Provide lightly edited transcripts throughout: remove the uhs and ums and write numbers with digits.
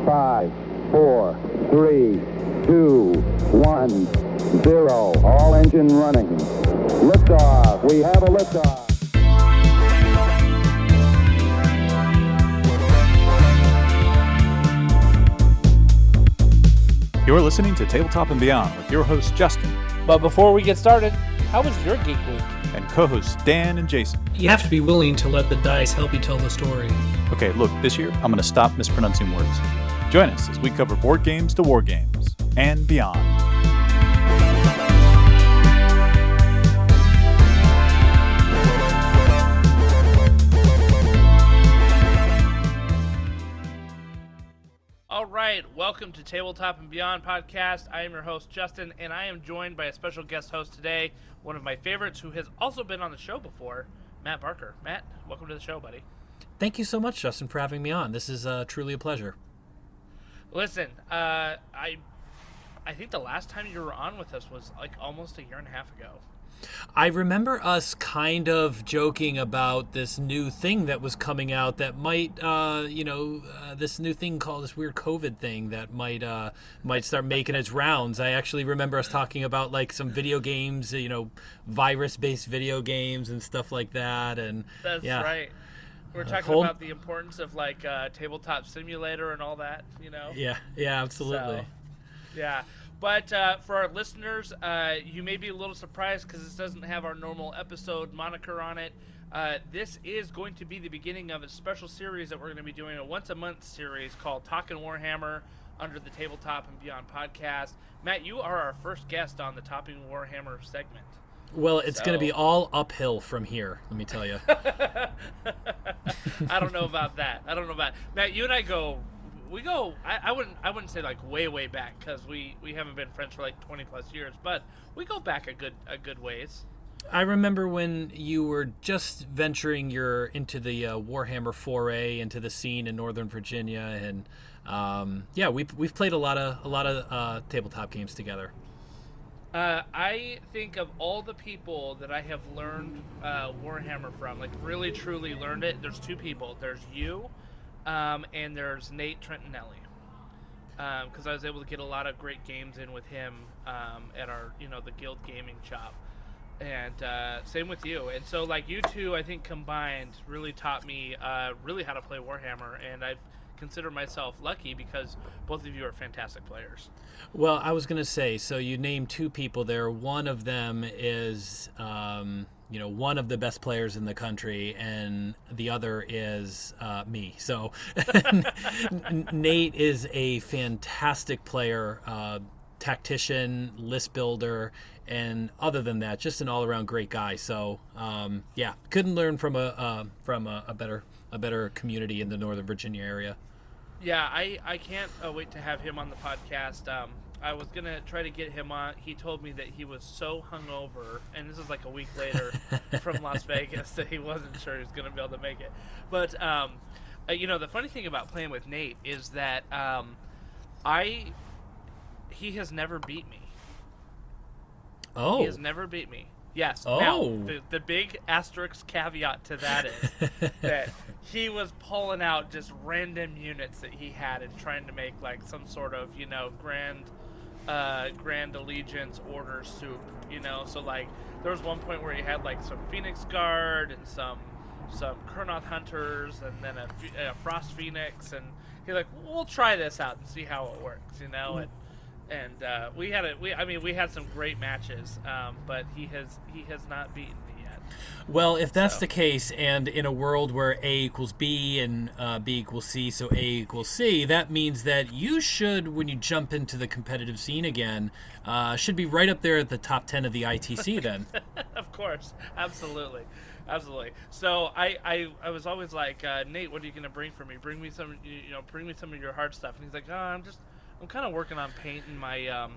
5, 4, 3, 2, 1, 0. All engine running. Liftoff. We have a liftoff. You're listening to Tabletop and Beyond with your host, Justin. But before we get started, how was your Geek Week? And co-hosts Dan and Jason. You have to be willing to let the dice help you tell the story. Okay, look, this year I'm going to stop mispronouncing words. Join us as we cover board games to war games and beyond. All right, welcome to Tabletop and Beyond podcast. I am your host, Justin, and I am joined by a special guest host today, one of my favorites who has also been on the show before, Matt Barker. Matt, welcome to the show, buddy. Thank you so much, Justin, for having me on. This is truly a pleasure. Listen, I think the last time you were on with us was like almost a year and a half ago. I remember us kind of joking about this new thing that was coming out that might, this new thing called this weird COVID thing that might start making its rounds. I actually remember us talking about like some video games, virus-based video games and stuff like that. And that's right. We're talking about the importance of like tabletop simulator and all that, Yeah, absolutely. So, yeah. But for our listeners, you may be a little surprised because this doesn't have our normal episode moniker on it. This is going to be the beginning of a special series that we're going to be doing, a once-a-month series called Talking Warhammer under the Tabletop and Beyond podcast. Matt, you are our first guest on the Talking Warhammer segment. Well, it's going to be all uphill from here, let me tell you. I don't know about that. Matt, you and I go... I wouldn't say like way back because we haven't been friends for like 20 plus years, but we go back a good ways. I remember when you were just venturing into the Warhammer foray into the scene in Northern Virginia, and we've played a lot of tabletop games together. I think of all the people that I have learned Warhammer from, like really truly learned it. There's two people. There's you. And there's Nate Trentinelli, because I was able to get a lot of great games in with him at our, the Guild Gaming shop, and same with you. And so, like, you two, I think, combined really taught me really how to play Warhammer, and I consider myself lucky because both of you are fantastic players. Well, I was going to say, so you named two people there. One of them is... one of the best players in the country, and the other is me. So Nate is a fantastic player, tactician, list builder, and other than that, just an all-around great guy. So couldn't learn from a better community in the Northern Virginia area. Yeah, I can't wait to have him on the podcast. I was going to try to get him on. He told me that he was so hungover, and this is like a week later from Las Vegas, that he wasn't sure he was going to be able to make it. But, the funny thing about playing with Nate is that he has never beat me. Oh. He has never beat me. Yes. Oh. Now, the big asterisk caveat to that is that he was pulling out just random units that he had and trying to make like some sort of, Grand Allegiance order soup, so like there was one point where he had like some Phoenix Guard and some Kurnoth Hunters and then a Frost Phoenix, and he's like, we'll try this out and see how it works, and we had some great matches, but he has not beaten me yet. Well, if that's the case, and in a world where A equals B and B equals C, so A equals C, that means that you should, when you jump into the competitive scene again, should be right up there at the top 10 of the ITC then. Of course. Absolutely. So I was always like, Nate, what are you going to bring for me? Bring me some of your hard stuff. And he's like, I'm kind of working on painting my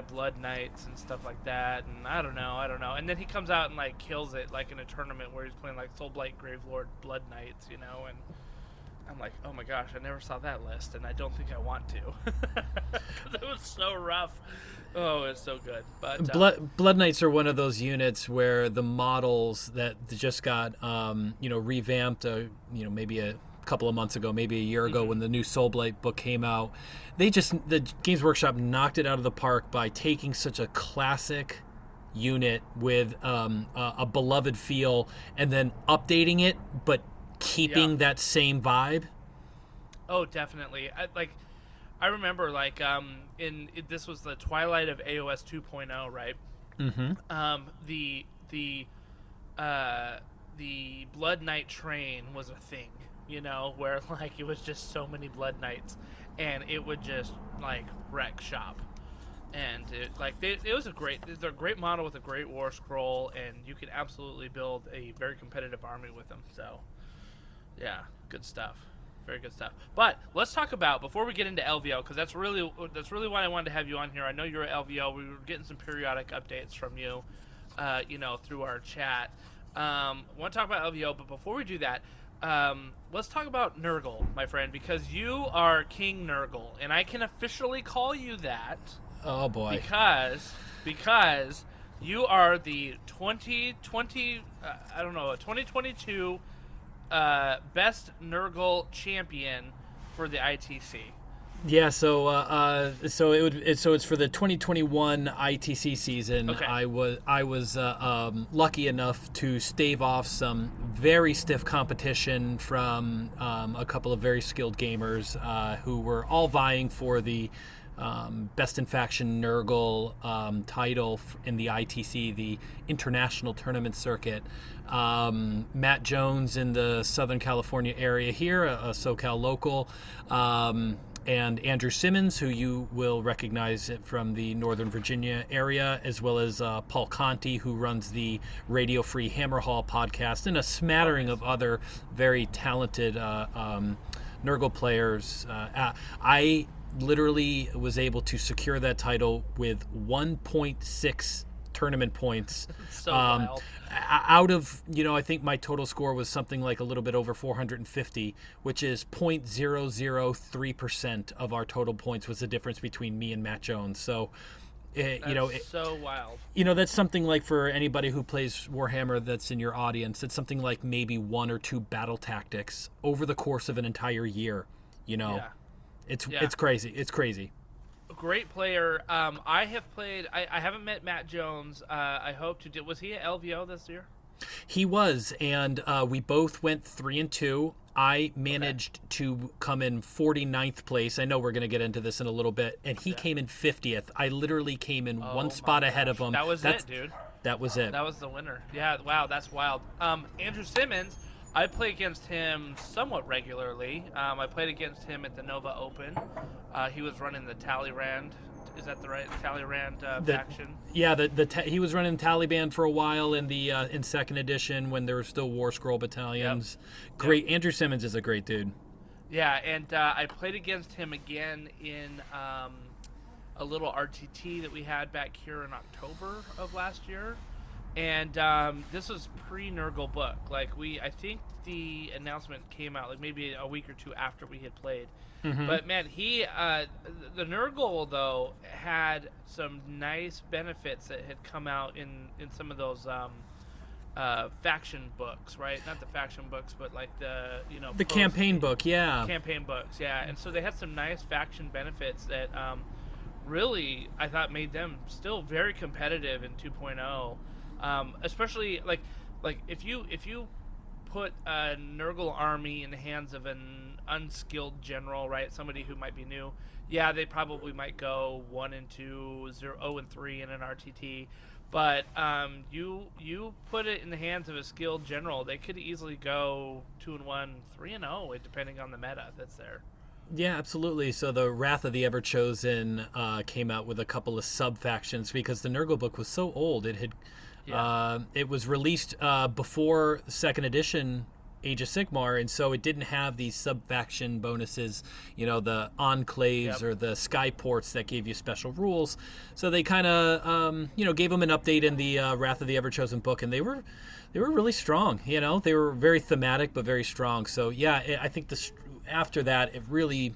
Blood Knights and stuff like that, and I don't know. And then he comes out and like kills it, like in a tournament where he's playing like Soulblight Gravelord Blood Knights, and I'm like, oh my gosh, I never saw that list, and I don't think I want to. It was so rough. Oh, it's so good. But Blood Knights are one of those units where the models that just got revamped, maybe a couple of months ago, maybe a year ago, when the new Soulblight book came out. The Games Workshop knocked it out of the park by taking such a classic unit with a beloved feel and then updating it, but keeping that same vibe. Oh, definitely. I remember this was the twilight of AOS 2.0, right? The Blood Knight train was a thing, where it was just so many Blood Knights, and it would just wreck shop. And it was a great model with a great war scroll, and you could absolutely build a very competitive army with them. So, yeah, good stuff. Very good stuff. But let's talk about, before we get into LVO, because that's really why I wanted to have you on here. I know you're at LVO. We were getting some periodic updates from you, through our chat. I want to talk about LVO, but before we do that, let's talk about Nurgle, my friend, because you are King Nurgle, and I can officially call you that. Oh boy! Because you are the 2022 best Nurgle champion for the ITC. Yeah, so it's for the 2021 ITC season. Okay. I was lucky enough to stave off some very stiff competition from a couple of very skilled gamers who were all vying for the Best in Faction Nurgle title in the ITC, the International Tournament Circuit. Matt Jones in the Southern California area here, a SoCal local, and Andrew Simmons, who you will recognize from the Northern Virginia area, as well as Paul Conti, who runs the Radio Free Hammer Hall podcast, and a smattering of other very talented Nurgle players. I literally was able to secure that title with 1.6 tournament points. So wild. Out of, I think my total score was something like a little bit over 450, which is 0.003% of our total points was the difference between me and Matt Jones. So, so wild. That's something like, for anybody who plays Warhammer that's in your audience, it's something like maybe 1 or 2 battle tactics over the course of an entire year. Yeah. It's crazy. It's crazy. Great player. I have played. I haven't met Matt Jones. I hope to do. Was he at LVO this year? He was, and we both went 3-2. I managed to come in 49th place. I know we're going to get into this in a little bit, and he came in 50th. I literally came in one spot ahead of him. That was it, dude. That was it. That was the winner. Yeah. Wow. That's wild. Andrew Simmons. I play against him somewhat regularly. I played against him at the Nova Open. He was running the Talleyrand. Is that the right Talleyrand faction? Yeah, he was running Taliban for a while in the in second edition when there were still War Scroll battalions. Yep. Great. Yep. Andrew Simmons is a great dude. Yeah, and I played against him again in a little RTT that we had back here in October of last year. And this was pre-Nurgle book. I think the announcement came out maybe a week or two after we had played. Mm-hmm. But man, the Nurgle though had some nice benefits that had come out in some of those faction books, right? Not the faction books, but the campaign book, yeah. Campaign books, yeah. And so they had some nice faction benefits that really I thought made them still very competitive in 2.0. Especially if you put a Nurgle army in the hands of an unskilled general, right? Somebody who might be new. Yeah, they probably might go 1-2, 0-3 in an RTT. But you put it in the hands of a skilled general, they could easily go 2-1, 3-0, depending on the meta that's there. Yeah, absolutely. So the Wrath of the Everchosen came out with a couple of sub-factions because the Nurgle book was so old. It was released before second edition Age of Sigmar, and so it didn't have these sub-faction bonuses, the enclaves or the skyports that gave you special rules. So they kind of, gave them an update in the Wrath of the Everchosen book, and they were really strong. They were very thematic but very strong. So yeah, I think after that it really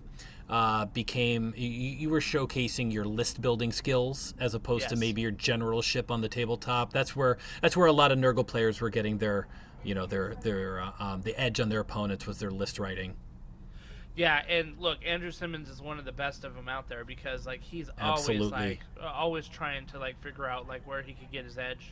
became you were showcasing your list building skills as opposed to maybe your generalship on the tabletop. That's where a lot of Nurgle players were getting their the edge on their opponents was their list writing. Yeah, and look, Andrew Simmons is one of the best of them out there because like he's Absolutely. always trying to like figure out like where he could get his edge,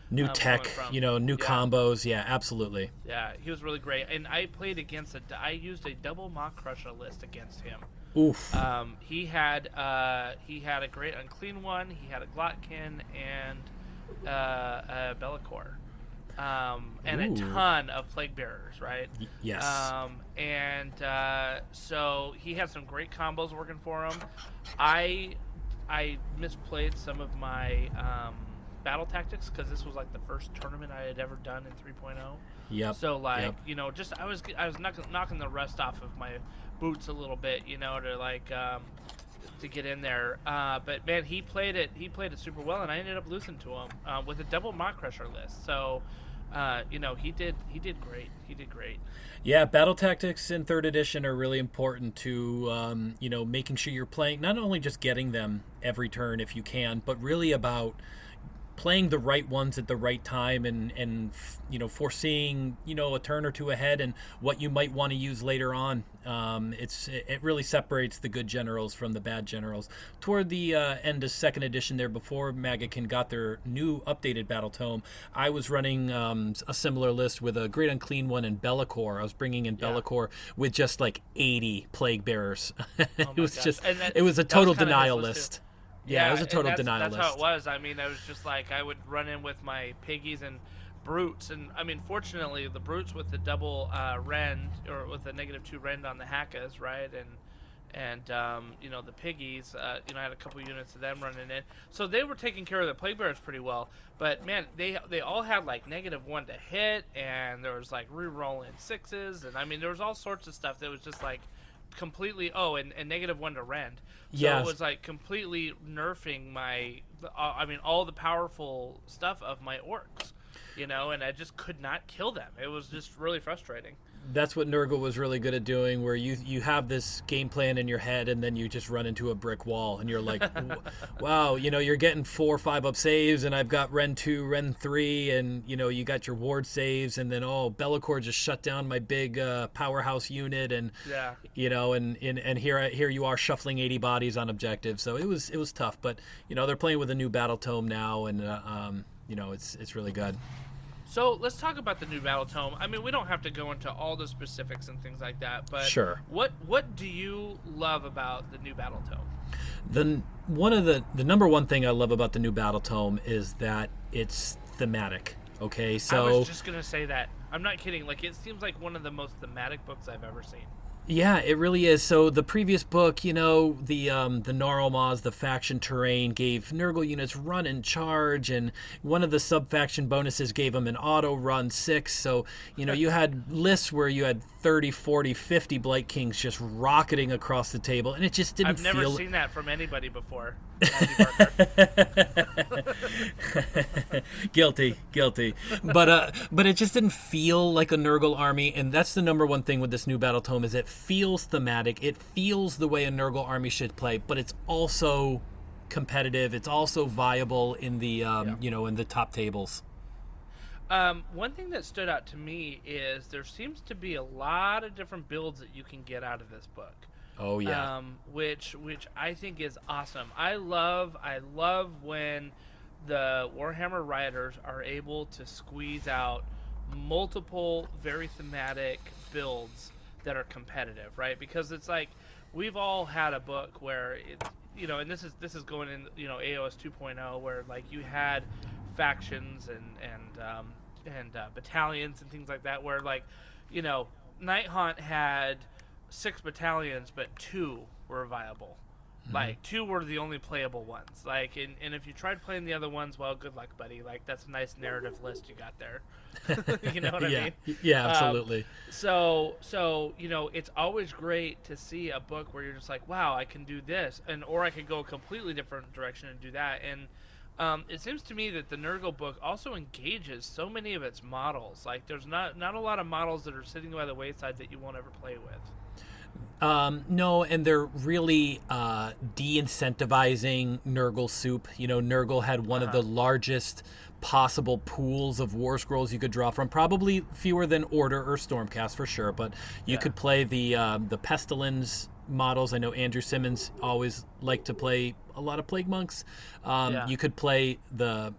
New tech, new combos. Yeah, absolutely. Yeah, he was really great. And I played against I used a double Mock Crusher list against him. Oof. He had a great unclean one. He had a Glotkin and a Bellicor. And a ton of Plague Bearers, right? Yes. So he had some great combos working for him. I misplayed some of my battle tactics because this was like the first tournament I had ever done in 3.0. Yep. So like just I was knocking the rust off of my boots a little bit, to like to get in there. But man, he played it super well, and I ended up losing to him with a double Mock Crusher list. So. He did great. He did great. Yeah, battle tactics in 3rd edition are really important to, making sure you're playing, not only just getting them every turn if you can, but really about playing the right ones at the right time and foreseeing, a turn or two ahead and what you might want to use later on. It really separates the good generals from the bad generals. Toward the end of 2nd edition there, before Magakin got their new updated battle tome, I was running a similar list with a Great Unclean one and Bellicor. I was bringing in Bellicor with just like 80 Plague Bearers. It was a total denial list. Yeah, it was a total denial list. That's how it was. I mean, I was just like, I would run in with my piggies and brutes, and I mean, fortunately, the brutes with the double rend, or with the -2 rend on the Hakkas, right, and the piggies, I had a couple units of them running in, so they were taking care of the Plague Bearers pretty well. But man, they all had like -1 to hit, and there was like re-rolling 6s, and I mean, there was all sorts of stuff that was just like completely and -1 to rend. So it was like completely nerfing all the powerful stuff of my orcs, and I just could not kill them. It was just really frustrating. That's what Nurgle was really good at doing, where you have this game plan in your head and then you just run into a brick wall and you're like, wow, you're getting 4 or 5 up saves and I've got Ren 2, Ren 3, and you got your ward saves, and then Bellicor just shut down my big powerhouse unit, and and here you are shuffling 80 bodies on objective. So it was tough, but they're playing with a new battle tome now, and it's really good. So let's talk about the new battle tome. I mean, we don't have to go into all the specifics and things like that, but sure. What do you love about the new battle tome? The number one thing I love about the new battle tome is that it's thematic. Okay, so I was just gonna say that. I'm not kidding. Like, it seems like one of the most thematic books I've ever seen. Yeah, it really is. So the previous book, the Gnarlmaws, the faction terrain, gave Nurgle units run and charge, and one of the sub-faction bonuses gave them an auto-run 6. So, you had lists where you had 30, 40, 50 Blight Kings just rocketing across the table, and it just didn't feel... I've never seen that from anybody before. Guilty. But it just didn't feel like a Nurgle army, and that's the number one thing with this new battle tome, is it feels thematic. It feels the way a Nurgle army should play, but it's also competitive. It's also viable in the in the top tables. One thing that stood out to me is there seems to be a lot of different builds that you can get out of this book. Oh yeah. Which I think is awesome. I love when the Warhammer writers are able to squeeze out multiple very thematic builds that are competitive, right? Because it's like we've all had a book where it, and this is going in, AOS 2.0, where like you had factions and battalions and things like that, where like Nighthaunt had 6 battalions, but 2 were viable. Like 2 were the only playable ones. Like, and if you tried playing the other ones, well, good luck, buddy. Like, that's a nice narrative list you got there. You know what I mean? Yeah, absolutely. So it's always great to see a book where you're just like, wow, I can do this, or I could go a completely different direction and do that. And it seems to me that the Nurgle book also engages so many of its models. Like, there's not a lot of models that are sitting by the wayside that you won't ever play with. No, and they're really de-incentivizing Nurgle soup. Nurgle had one of the largest possible pools of War Scrolls you could draw from. Probably fewer than Order or Stormcast for sure, but you could play the Pestilence models. I know Andrew Simmons always liked to play a lot of Plague Monks. You could play the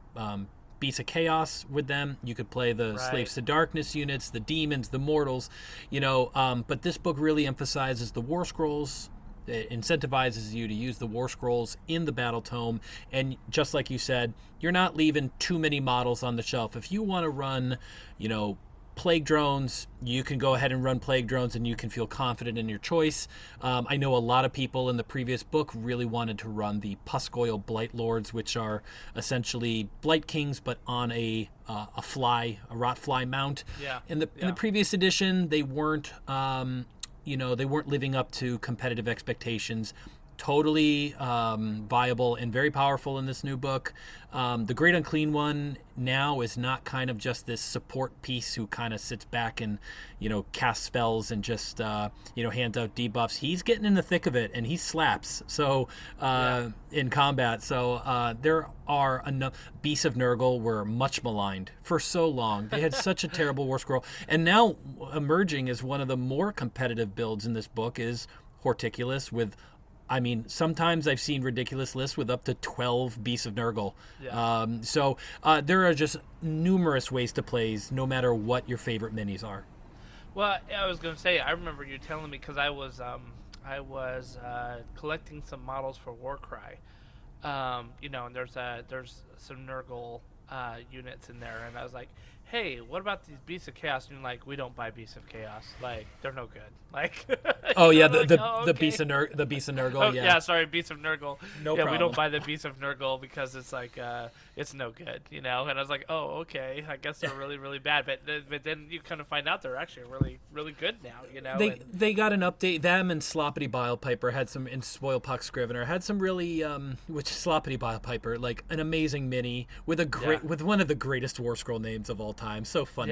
Beasts of Chaos with them. You could play the Slaves to Darkness units, the Demons, the Mortals, but this book really emphasizes the War Scrolls. It incentivizes you to use the War Scrolls in the Battle Tome, and just like you said, you're not leaving too many models on the shelf. If you want to run, Plague Drones, you can go ahead and run Plague Drones, and you can feel confident in your choice. I know a lot of people in the previous book really wanted to run the Puskoil Blight Lords, which are essentially Blight Kings, but on a rot fly mount. In the previous edition, they weren't they weren't living up to competitive expectations. Totally viable and very powerful in this new book. The Great Unclean One now is not kind of just this support piece who kind of sits back and casts spells and just hands out debuffs. He's getting in the thick of it, and he slaps in combat. So there are enough. Beasts of Nurgle were much maligned for so long. They had such a terrible War Scroll, and now emerging as one of the more competitive builds in this book is Horticulus with. Sometimes I've seen ridiculous lists with up to 12 Beasts of Nurgle. So there are just numerous ways to play, no matter what your favorite minis are. Well, I was going to say, I remember you telling me, because I was collecting some models for Warcry. And there's some Nurgle units in there, and I was like, hey, what about these Beasts of Chaos? And you're like, we don't buy Beasts of Chaos. Like, they're no good. Like, the Beasts of Nurgle. Oh, yeah, sorry, Beasts of Nurgle. No problem. We don't buy the Beasts of Nurgle because it's like, it's no good, And I was like, oh, okay, I guess they're really, really bad. But then you kind of find out they're actually really, really good now, They got an update. Them and Sloppity Bilepiper had some, and Spoilpox Scrivener had some really, which Sloppity Bilepiper, like an amazing mini with with one of the greatest War Scroll names of all time. So fun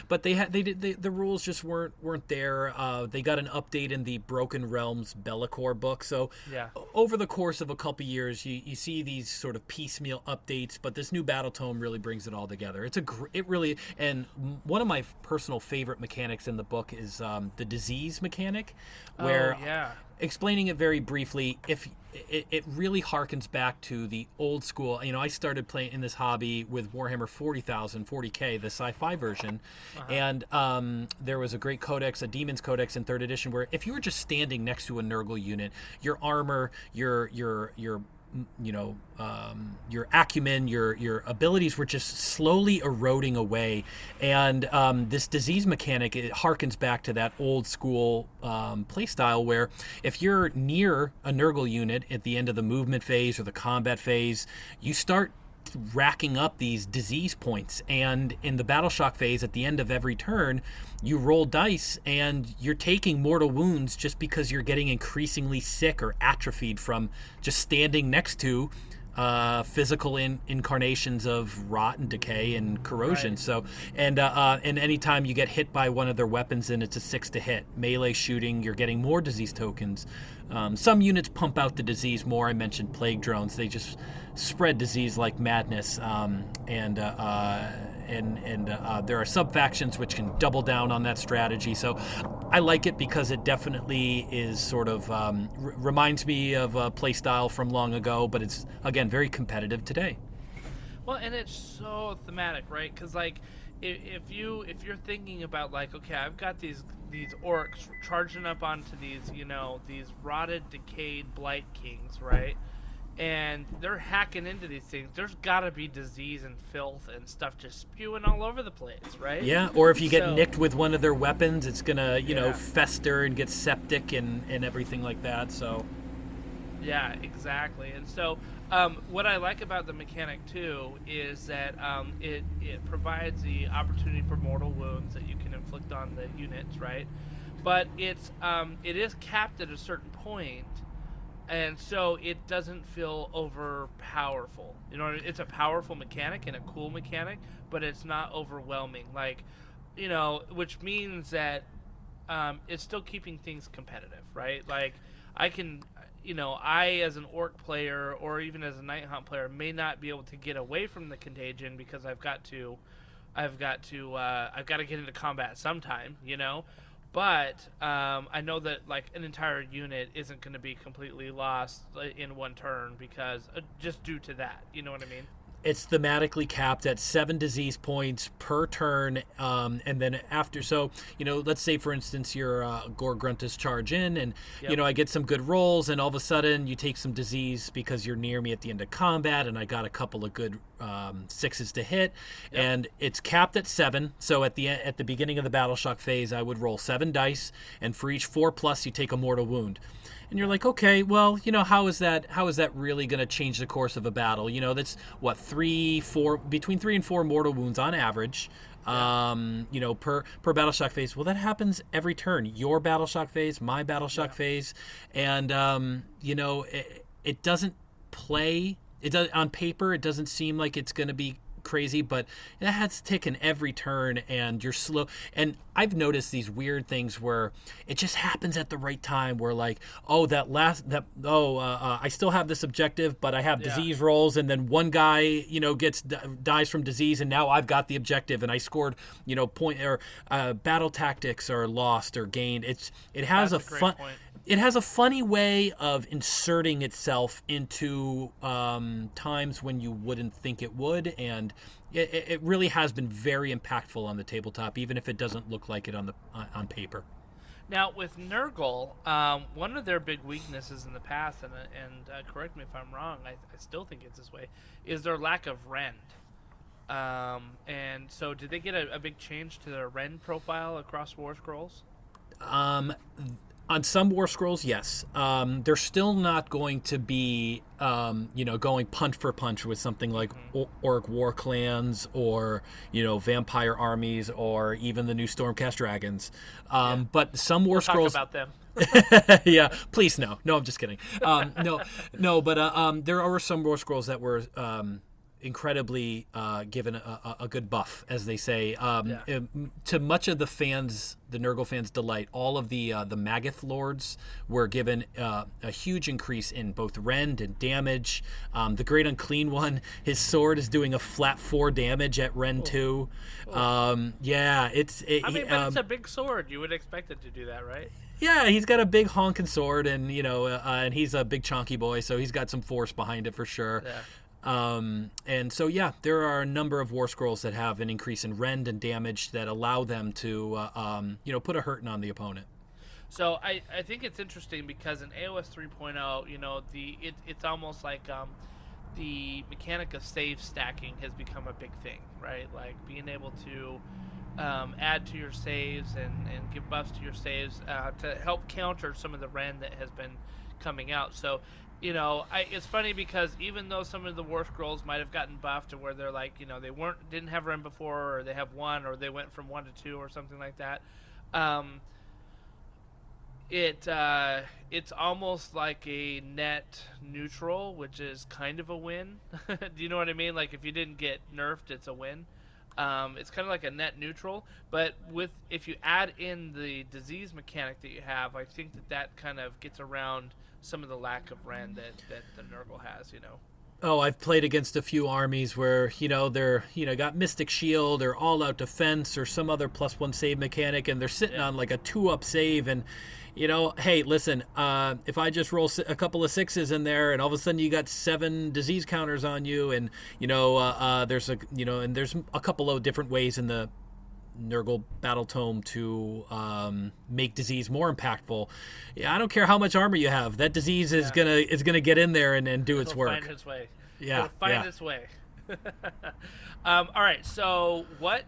but the rules just weren't there. They got an update in the Broken Realms Bellicor book. So over the course of a couple years, you see these sort of piecemeal updates, but this new Battle Tome really brings it all together. And one of my personal favorite mechanics in the book is the disease mechanic, where explaining it very briefly, if it really harkens back to the old school. I started playing in this hobby with Warhammer 40K, the sci-fi version, and there was a great codex, a Demon's Codex in 3rd edition, where if you were just standing next to a Nurgle unit, your armor, your acumen, your abilities were just slowly eroding away. And this disease mechanic, it harkens back to that old school play style where if you're near a Nurgle unit at the end of the movement phase or the combat phase, you start racking up these disease points, and in the battle shock phase at the end of every turn you roll dice and you're taking mortal wounds just because you're getting increasingly sick or atrophied from just standing next to physical incarnations of rot and decay and corrosion. So and anytime you get hit by one of their weapons, and it's a 6 to hit melee shooting, you're getting more disease tokens. Some units pump out the disease more. I mentioned Plague Drones. They just spread disease like madness. And there are sub-factions which can double down on that strategy. So I like it because it definitely is sort of reminds me of a play style from long ago, but it's, again, very competitive today. Well, and it's so thematic, right? Because, like, if you're thinking about, like, okay, I've got these orcs charging up onto these, these rotted, decayed Blight Kings, right? And they're hacking into these things. There's got to be disease and filth and stuff just spewing all over the place, right? Yeah, or if you get nicked with one of their weapons, it's going to, fester and get septic and everything like that, so... Yeah, exactly. And so what I like about the mechanic, too, is that it provides the opportunity for mortal wounds that you can inflict on the units, right? But it is capped at a certain point, and so it doesn't feel over powerful. It's a powerful mechanic and a cool mechanic, but it's not overwhelming. Like, which means that it's still keeping things competitive, right? Like, I can, I as an orc player or even as a night hunt player may not be able to get away from the contagion because I've got to get into combat sometime, But I know that like an entire unit isn't going to be completely lost in one turn because just due to that, you know what I mean? It's thematically capped at 7 disease points per turn, and then after. So, let's say, for instance, your Gore Gruntus charge in, and, I get some good rolls, and all of a sudden you take some disease because you're near me at the end of combat, and I got a couple of good 6s to hit, and it's capped at 7. So at the beginning of the Battle Shock phase, I would roll 7 dice, and for each 4+, you take a mortal wound. And you're like, okay, well, how is that really going to change the course of a battle? That's what, between 3 and 4 mortal wounds on average, per Battle Shock phase. Well, that happens every turn. Your Battle Shock phase, my Battle Shock phase, and it doesn't play. It does on paper. It doesn't seem like it's going to be crazy, but it has to tick in every turn, and you're slow. And I've noticed these weird things where it just happens at the right time, where like, I still have this objective, but I have disease rolls, and then one guy dies from disease, and now I've got the objective, and I scored point, or battle tactics are lost or gained. It has a fun point. It has a funny way of inserting itself into times when you wouldn't think it would, and it really has been very impactful on the tabletop, even if it doesn't look like it on paper. Now, with Nurgle, one of their big weaknesses in the past, and correct me if I'm wrong, I still think it's this way, is their lack of rend. And so did they get a big change to their rend profile across War Scrolls? On some War Scrolls, yes. They're still not going to be, going punch for punch with something like Orc War Clans or, Vampire Armies or even the new Stormcast Dragons. But some War Scrolls... Talk about them. Yeah, please no. No, I'm just kidding. No, but there are some War Scrolls that were... incredibly given a good buff, as they say, to much of the Nurgle fans' delight. All of the Magath Lords were given a huge increase in both rend and damage. The Great Unclean One, his sword is doing a flat 4 damage at rend 2. But it's a big sword. You would expect it to do that, right? Yeah, he's got a big honking sword, and and he's a big chonky boy, so he's got some force behind it for sure. Yeah. And so, there are a number of War Scrolls that have an increase in rend and damage that allow them to, put a hurting on the opponent. So I think it's interesting because in AOS 3.0, it's almost like the mechanic of save stacking has become a big thing, right? Like being able to add to your saves and give buffs to your saves to help counter some of the rend that has been coming out. So it's funny because even though some of the War Scrolls might have gotten buffed to where they're like, they didn't have rend before, or they have 1, or they went from 1 to 2 or something like that, it's almost like a net neutral, which is kind of a win. Do you know what I mean? Like if you didn't get nerfed, it's a win. It's kind of like a net neutral, but if you add in the disease mechanic that you have, I think that kind of gets around some of the lack of rend that the Nurgle has, Oh, I've played against a few armies where, they're, got Mystic Shield or All Out Defense or some other +1 save mechanic, and they're sitting on like a 2-up save, and, hey, listen, if I just roll a couple of 6s in there, and all of a sudden you got 7 disease counters on you, and, there's a couple of different ways in the Nurgle Battle Tome to make disease more impactful. I don't care how much armor you have. That disease is gonna get in there and do its work. Find its way. Yeah, it'll find its way. All right. So what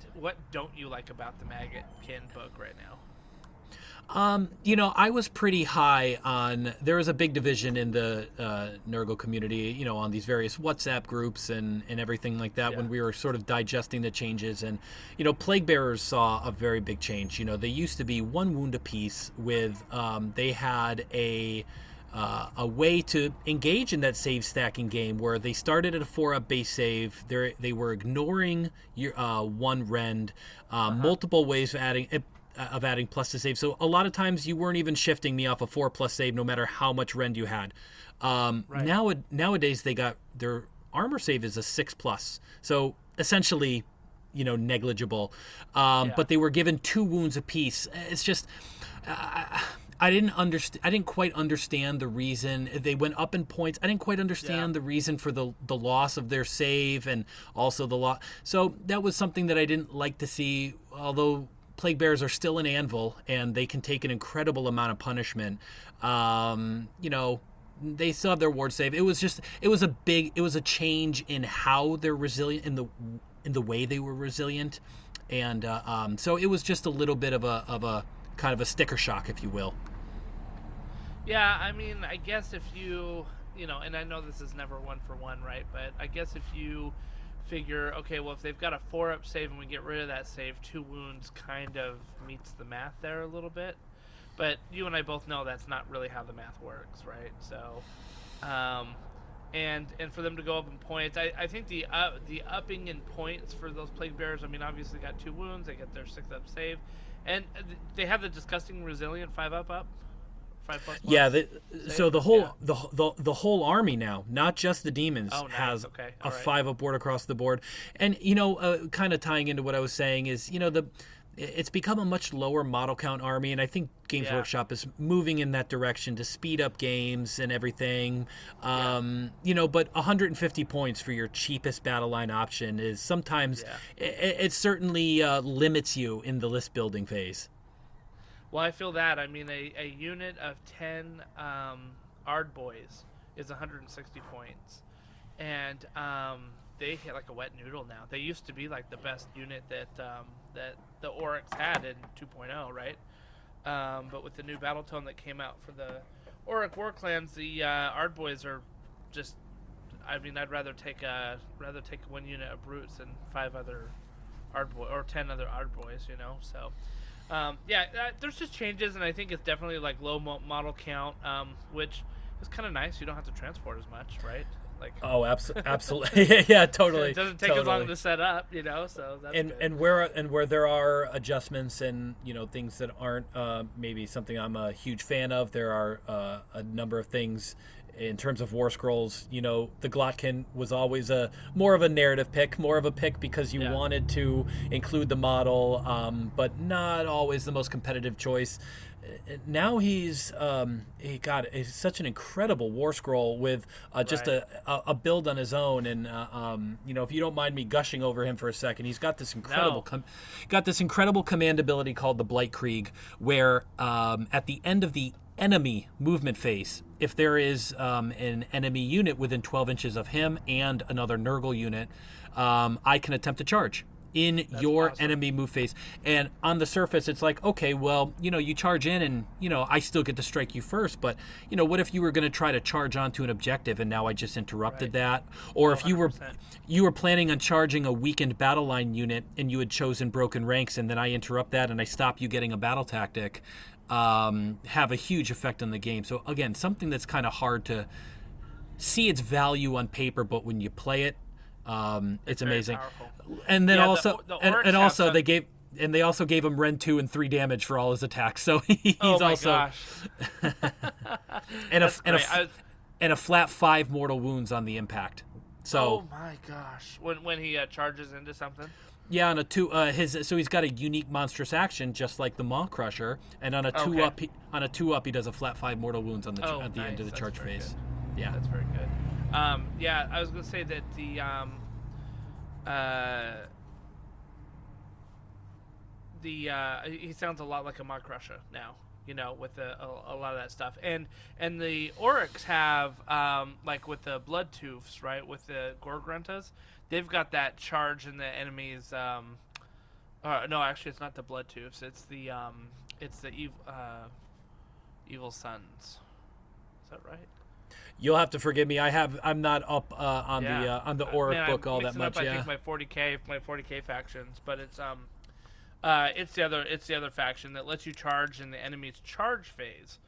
don't you like about the Maggot-kin book right now? I was pretty high on. There was a big division in the Nurgle community, on these various WhatsApp groups and everything like that when we were sort of digesting the changes. And, Plague Bearers saw a very big change. They used to be 1 wound apiece with, they had a way to engage in that save stacking game where they started at a 4-up base save. They were ignoring your 1 rend, multiple ways of adding. adding plus to save. So a lot of times you weren't even shifting me off a 4+ save, no matter how much rend you had. Nowadays they got their armor save is a 6+, so essentially, negligible. But they were given 2 wounds apiece. It's just. I didn't quite understand the reason they went up in points. I didn't quite understand the reason for the loss of their save and also the loss. So that was something that I didn't like to see. Although Plague Bears are still an anvil and they can take an incredible amount of punishment. They still have their ward save. It was a change in how they're resilient in the way they were resilient, and so it was just a little bit of a kind of a sticker shock, if you will. Yeah, I mean, I guess if you, and I know this is never 1-for-1, right? But I guess if you figure, okay, well, if they've got a 4-up save and we get rid of that save, 2 wounds kind of meets the math there a little bit. But you and I both know that's not really how the math works, right? So, and for them to go up in points, I think the upping in points for those Plague Bears, I mean, obviously got 2 wounds, they get their 6-up save. And they have the disgusting resilient 5-up. 5++. Yeah, so the whole army now, not just the demons, has a 5-up board across the board. And kind of tying into what I was saying is, it's become a much lower model count army, and I think Games Workshop is moving in that direction to speed up games and everything. But 150 points for your cheapest battle line option is sometimes it certainly limits you in the list building phase. Well, I feel that. I mean, a unit of 10 Ard Boys is 160 points, and they hit like a wet noodle now. They used to be like the best unit that the Oryx had in 2.0, right? But with the new battle tone that came out for the Oryx War Clans, the Ard Boys are just. I mean, I'd rather take 1 unit of Brutes than 5 other Ard Boy or 10 other Ard Boys, So. There's just changes, and I think it's definitely like low model count, which is kind of nice. You don't have to transport as much, right? Like absolutely, yeah, totally. It doesn't take as long to set up, so that's good. And where there are adjustments and things that aren't maybe something I'm a huge fan of, there are a number of things. In terms of War Scrolls, the Glotkin was always more of a narrative pick, more of a pick because you wanted to include the model, but not always the most competitive choice. Now he's such an incredible War Scroll with just a build on his own, and if you don't mind me gushing over him for a second, he's got this incredible command ability called the Blight Krieg, where at the end of the enemy movement phase, if there is an enemy unit within 12 inches of him and another Nurgle unit, I can attempt to charge in your enemy move phase. And on the surface, it's like, okay, well, you charge in and, I still get to strike you first. But, what if you were going to try to charge onto an objective and now I just interrupted that? Or if you were planning on charging a weakened battle line unit and you had chosen broken ranks and then I interrupt that and I stop you getting a battle tactic, have a huge effect on the game. So again, something that's kind of hard to see its value on paper, but when you play it, it's amazing. Powerful. And then they also gave him Rend 2 and 3 damage for all his attacks. So he's gosh. and a flat 5 mortal wounds on the impact. So oh my gosh, when he charges into something. Yeah, on a 2, so he's got a unique monstrous action, just like the Maw Crusher, and on a 2-up, he does a flat 5 mortal wounds on the at the end of the charge phase. Good. Yeah, that's very good. I was gonna say that he sounds a lot like a Maw Crusher now, with a lot of that stuff, and the Oryx have like with the Blood Tooths, right, with the Gorgruntas. They've got that charge in the enemy's. No, actually, it's not the Blood Tooths. It's the Evil Sons. Is that right? You'll have to forgive me. I'm not up on the Auric book all that much. I think my 40k factions, but it's the other faction that lets you charge in the enemy's charge phase,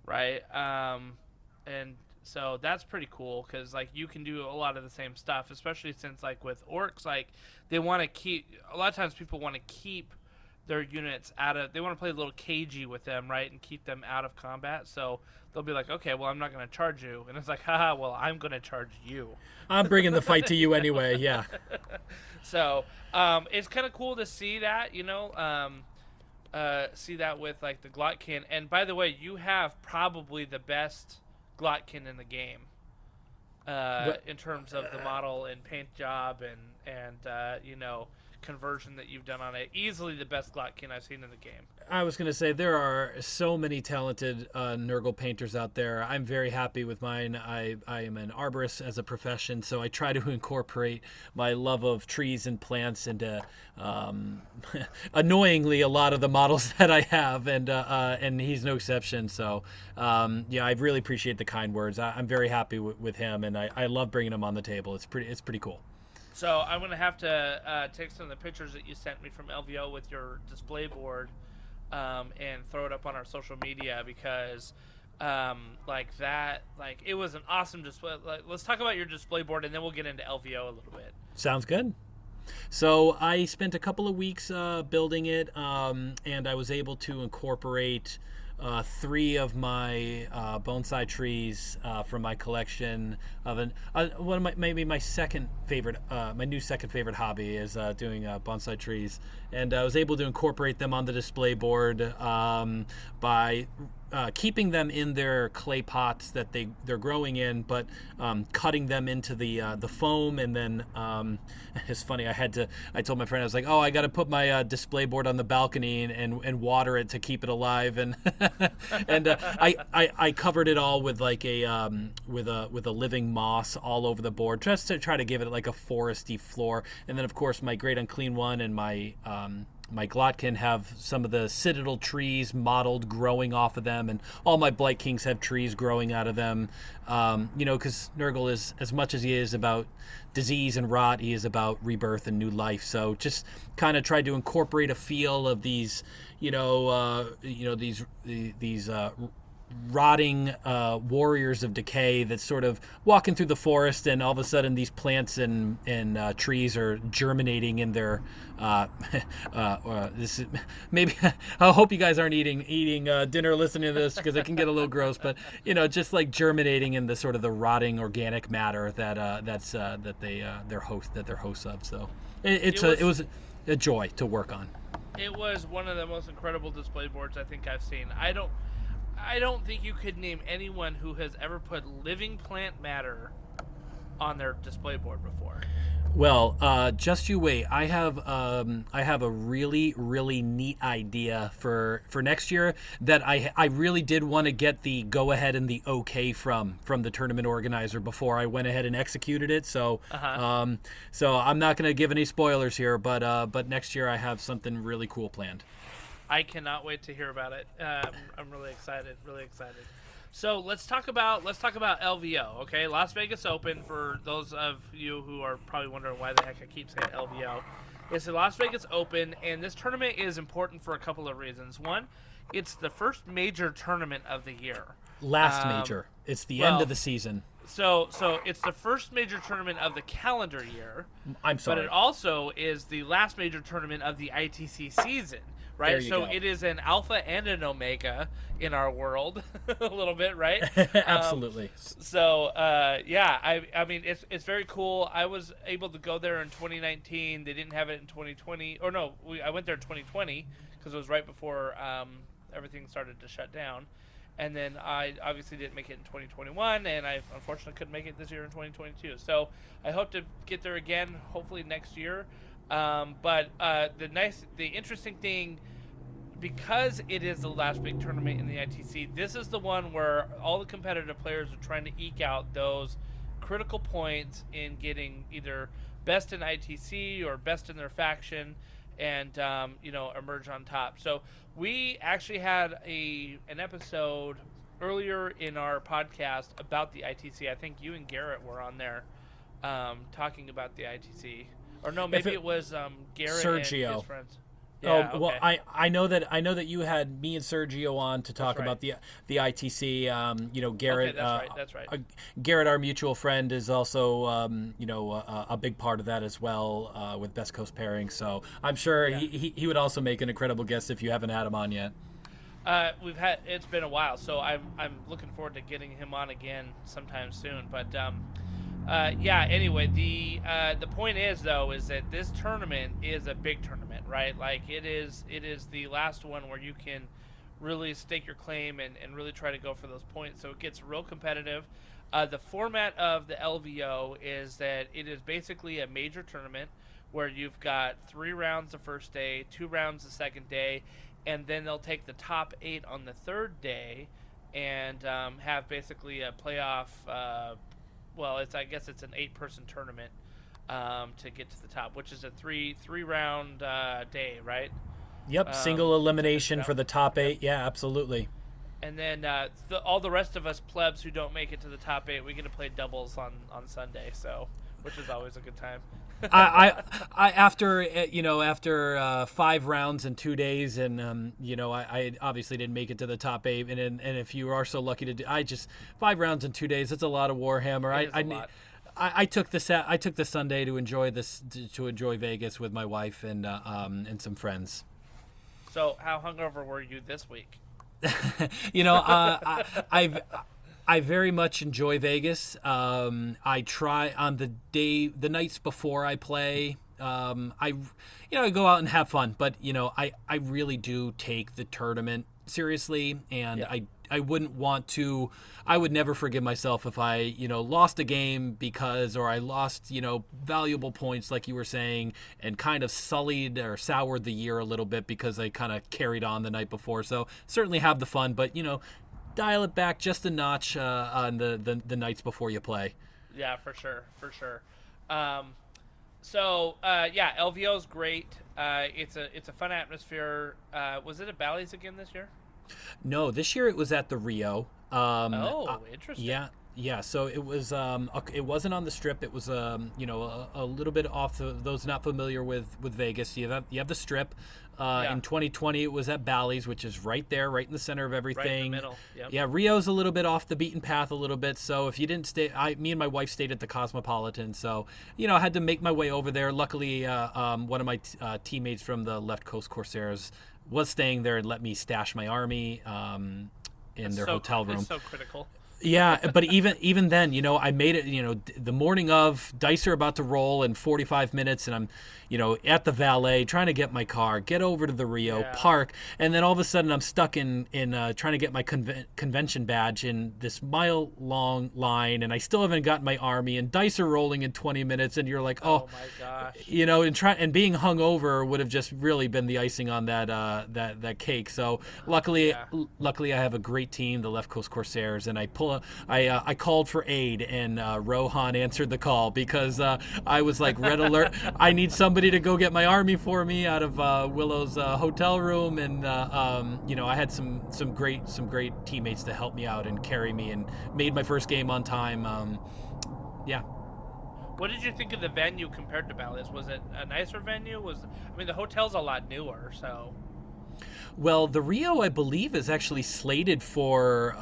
right? And so that's pretty cool because like you can do a lot of the same stuff, especially since like with orcs, like they want to keep. A lot of times people want to keep their units out of. They want to play a little cagey with them, right, and keep them out of combat. So they'll be like, okay, well, I'm not going to charge you, and it's like, haha, well, I'm going to charge you. I'm bringing the fight to you anyway. Yeah. So it's kind of cool to see that, see that with like the Glotkin. And by the way, you have probably the best Glotkin in the game in terms of the model and paint job and conversion that you've done on it. Easily the best Glotkin I've seen in the game. I was going to say, there are so many talented Nurgle painters out there. I'm very happy with mine. I am an arborist as a profession, so I try to incorporate my love of trees and plants into, annoyingly, a lot of the models that I have, and he's no exception. So, I really appreciate the kind words. I'm very happy with him, and I love bringing him on the table. It's pretty cool. So I'm going to have to take some of the pictures that you sent me from LVO with your display board and throw it up on our social media because it was an awesome display. Let's talk about your display board and then we'll get into LVO a little bit. Sounds good. So I spent a couple of weeks building it, and I was able to incorporate 3 of my bonsai trees from my collection of my second favorite, my new second favorite hobby is doing bonsai trees, and I was able to incorporate them on the display board by keeping them in their clay pots that they're growing in, but cutting them into the foam, and then it's funny. I told my friend, I was like, oh, I got to put my display board on the balcony and water it to keep it alive, and I covered it all with like with a living moss all over the board, just to try to give it like a foresty floor, and then of course my Great Unclean One and my Glotkin have some of the Citadel trees modeled growing off of them, and all my Blight Kings have trees growing out of them. Because Nurgle is, as much as he is about disease and rot, he is about rebirth and new life. So just kind of tried to incorporate a feel of these, these rotting warriors of decay that's sort of walking through the forest, and all of a sudden these plants and trees are germinating in their this is maybe I hope you guys aren't eating dinner listening to this, because it can get a little gross, but just like germinating in the sort of the rotting organic matter that they're hosts of. So it was a joy to work on. It was one of the most incredible display boards I think I've seen. I don't think you could name anyone who has ever put living plant matter on their display board before. Well, just you wait. I have a really, really neat idea for next year that I really did want to get the go ahead and the okay from the tournament organizer before I went ahead and executed it. So so I'm not going to give any spoilers here, but next year I have something really cool planned. I cannot wait to hear about it. I'm really excited, really excited. So let's talk about LVO, okay? Las Vegas Open, for those of you who are probably wondering why the heck I keep saying LVO. It's the Las Vegas Open, and this tournament is important for a couple of reasons. One, it's the first major tournament of the year. Last major. It's the end of the season. So it's the first major tournament of the calendar year. I'm sorry. But it also is the last major tournament of the ITC season. Right, so go. It is an alpha and an omega in our world, a little bit, right? Absolutely. I mean, it's very cool. I was able to go there in 2019. They didn't have it in 2020, or no, I went there in 2020 because it was right before everything started to shut down, and then I obviously didn't make it in 2021, and I unfortunately couldn't make it this year in 2022. So I hope to get there again, hopefully next year. But the interesting thing, because it is the last big tournament in the ITC, this is the one where all the competitive players are trying to eke out those critical points in getting either best in ITC or best in their faction, and emerge on top. So we actually had an episode earlier in our podcast about the ITC. I think you and Garrett were on there talking about the ITC. Or no, maybe it was Garrett Sergio. and his friends. Yeah, Oh well, okay. I know that you had me and Sergio on to talk right. about the ITC. Okay, Garrett. that's right. That's right. Garrett, our mutual friend, is also a big part of that as well with Best Coast pairing. So I'm sure Yeah. he would also make an incredible guest if you haven't had him on yet. It's been a while, so I'm looking forward to getting him on again sometime soon. But yeah. Anyway, the point is though is that this tournament is a big tournament, right? Like it is the last one where you can really stake your claim and really try to go for those points. So it gets real competitive. The format of the LVO is that it is basically a major tournament where you've got 3 rounds the first day, 2 rounds the second day, and then they'll take the top 8 on the third day and have basically a playoff. I guess it's an 8-person tournament to get to the top, which is a three round day, right? Yep, single elimination for the top 8. Yep. Yeah, absolutely. And then all the rest of us plebs who don't make it to the top 8, we get to play doubles on Sunday, so which is always a good time. After 5 rounds in 2 days, and I obviously didn't make it to the top 8, and if you are so lucky to do, 5 rounds in 2 days, that's a lot of Warhammer. It is a lot. I took the Sunday to enjoy Vegas with my wife and some friends. So how hungover were you this week? I very much enjoy Vegas. I try on the nights before I play. I go out and have fun, but I really do take the tournament seriously, and Yeah. I wouldn't want to. I would never forgive myself if I lost a game or I lost valuable points like you were saying, and kind of sullied or soured the year a little bit because I kind of carried on the night before. So certainly have the fun, but dial it back just a notch on the nights before you play. Yeah, for sure. LVO is great. It's a fun atmosphere. Was it at Bally's again this year? No, this year it was at the Rio. Interesting. Yeah. So it was. It wasn't on the Strip. It was. A little bit off. Those not familiar with Vegas, you have the Strip. In 2020, it was at Bally's, which is right there, right in the center of everything. Right in the middle. Yep. Yeah, Rio's a little bit off the beaten path a little bit. So if you didn't stay, me and my wife stayed at the Cosmopolitan. So I had to make my way over there. Luckily, one of my teammates from the Left Coast Corsairs was staying there and let me stash my army in their hotel room. It's so critical. Yeah, but even then, I made it, the morning of, dice are about to roll in 45 minutes, and I'm, at the valet trying to get my car, get over to the Rio, park, and then all of a sudden I'm stuck in trying to get my convention badge in this mile-long line, and I still haven't gotten my army, and dice are rolling in 20 minutes, and you're like, oh my gosh. And being hungover would have just really been the icing on that cake. So luckily I have a great team, the Left Coast Corsairs, and I called for aid, and Rohan answered the call because I was like, red alert, I need somebody to go get my army for me out of Willow's hotel room, and I had some great teammates to help me out and carry me, and made my first game on time. What did you think of the venue compared to Bally's? Was it a nicer venue? The hotel's a lot newer, so. Well, the Rio, I believe, is actually slated for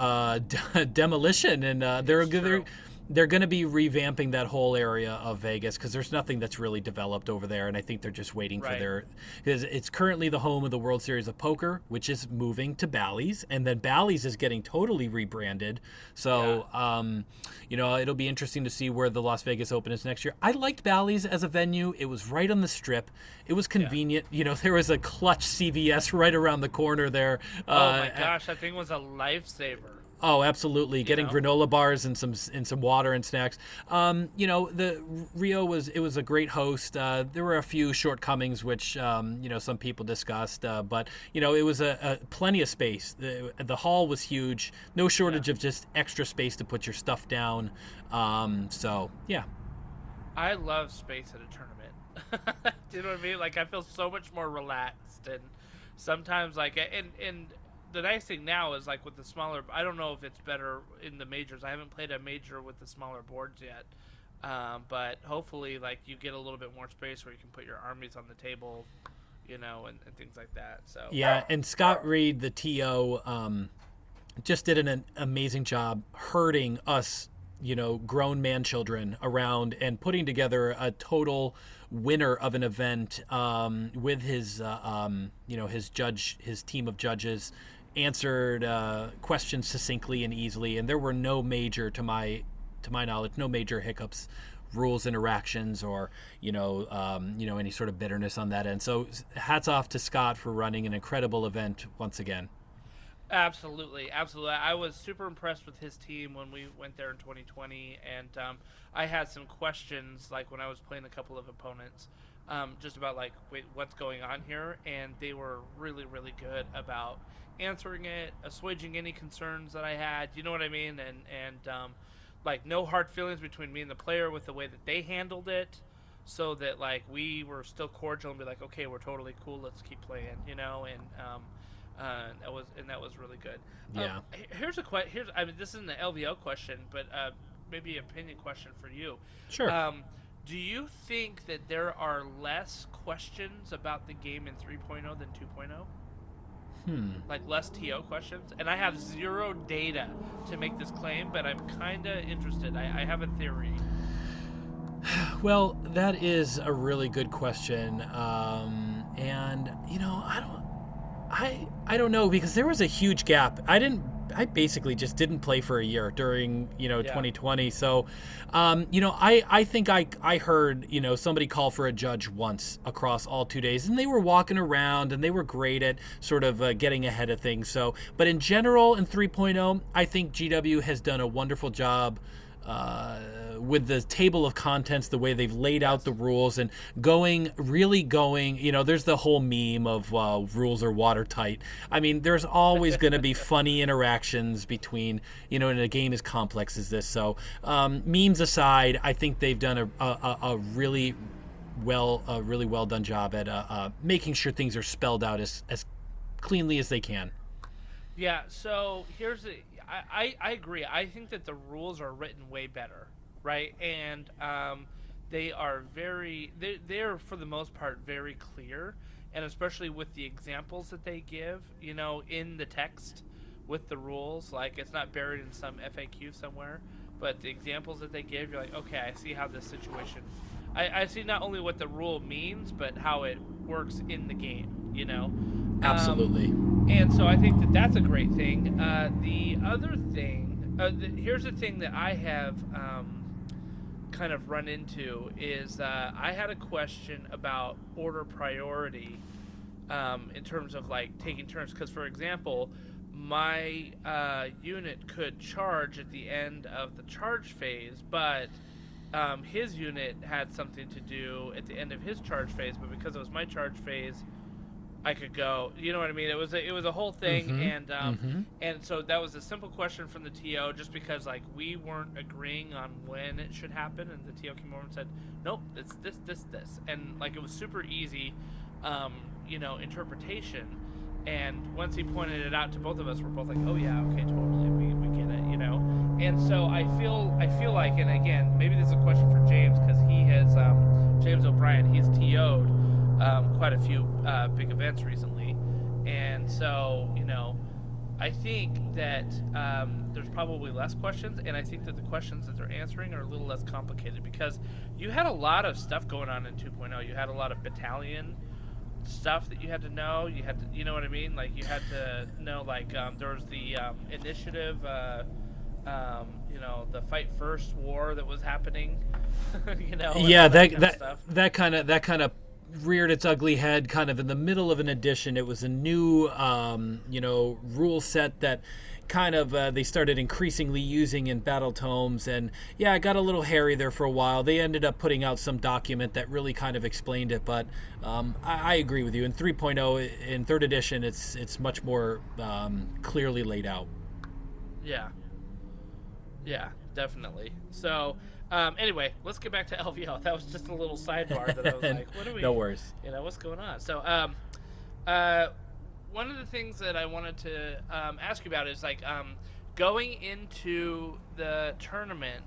demolition, and they're going to be revamping that whole area of Vegas because there's nothing that's really developed over there, and I think they're just waiting for because it's currently the home of the World Series of Poker, which is moving to Bally's, and then Bally's is getting totally rebranded. So, it'll be interesting to see where the Las Vegas Open is next year. I liked Bally's as a venue. It was right on the Strip. It was convenient. There was a clutch CVS right around the corner there. Oh my gosh, that thing was a lifesaver. Oh, absolutely! Getting granola bars and some water and snacks. The Rio was a great host. There were a few shortcomings which some people discussed, but it was a plenty of space. The hall was huge. No shortage of just extra space to put your stuff down. I love space at a tournament. Do you know what I mean? Like I feel so much more relaxed, and sometimes and the nice thing now is with the smaller. I don't know if it's better in the majors. I haven't played a major with the smaller boards yet, but hopefully you get a little bit more space where you can put your armies on the table, and things like that. So yeah, and Scott Reed, the TO, just did an amazing job herding us, grown man children around and putting together a total winner of an event with his team of judges answered questions succinctly and easily, and there were no major, to my knowledge, no major hiccups, rules interactions, or any sort of bitterness on that end. So hats off to Scott for running an incredible event once again. Absolutely. I was super impressed with his team when we went there in 2020, and I had some questions, like when I was playing a couple of opponents, just about like, wait, what's going on here? And they were really, really good about answering it, assuaging any concerns that I had. You know what I mean? And like no hard feelings between me and the player with the way that they handled it, so that like we were still cordial and be like, okay, we're totally cool. Let's keep playing, and that was really good. Yeah. Here's this isn't an LVO question, but maybe an opinion question for you. Sure. Do you think that there are less questions about the game in 3.0 than 2.0? Like less TO questions? And I have zero data to make this claim, but I'm kind of interested. I have a theory. Well, that is a really good question. And, I don't know, because there was a huge gap. I basically just didn't play for a year during, 2020. So, I think I heard, somebody call for a judge once across all 2 days, and they were walking around and they were great at sort of getting ahead of things. So, but in general, in 3.0, I think GW has done a wonderful job with the table of contents, the way they've laid out the rules, and really going, there's the whole meme of rules are watertight. I mean, there's always going to be funny interactions between, in a game as complex as this. So memes aside, I think they've done a really well done job at making sure things are spelled out as cleanly as they can. Yeah, so here's the... I agree. I think that the rules are written way better, right? And they are they're for the most part very clear, and especially with the examples that they give, in the text with the rules. Like, it's not buried in some FAQ somewhere, but the examples that they give, you're like, okay, I see how this situation... I see not only what the rule means, but how it works in the game, Absolutely. And so I think that that's a great thing. The other thing, here's the thing that I have kind of run into is I had a question about order priority in terms of like taking turns. Because, for example, my unit could charge at the end of the charge phase, but his unit had something to do at the end of his charge phase. But because it was my charge phase, I could go, you know what I mean? It was a whole thing, and so that was a simple question from the TO, just because like we weren't agreeing on when it should happen, and the TO came over and said, nope, it's this, and like it was super easy, interpretation. And once he pointed it out to both of us, we're both like, oh yeah, okay, totally, we get it, And so I feel like, and again, maybe this is a question for James, because he has James O'Brien, he's TO'd quite a few big events recently, and so I think that there's probably less questions, and I think that the questions that they're answering are a little less complicated, because you had a lot of stuff going on in 2.0. You had a lot of battalion stuff that you had to know. You had to, you know what I mean? Like, you had to know, like, there was the initiative, the fight first war that was happening. Yeah, that kind of reared its ugly head kind of in the middle of an edition. It was a new rule set that kind of they started increasingly using in battle tomes, and it got a little hairy there for a while. They ended up putting out some document that really kind of explained it, but I agree with you. In 3.0, in 3rd edition, it's much more clearly laid out. Yeah, definitely. So anyway, let's get back to LVO. That was just a little sidebar that I was like, what are we... No worries. What's going on? So one of the things that I wanted to ask you about is, like, going into the tournament,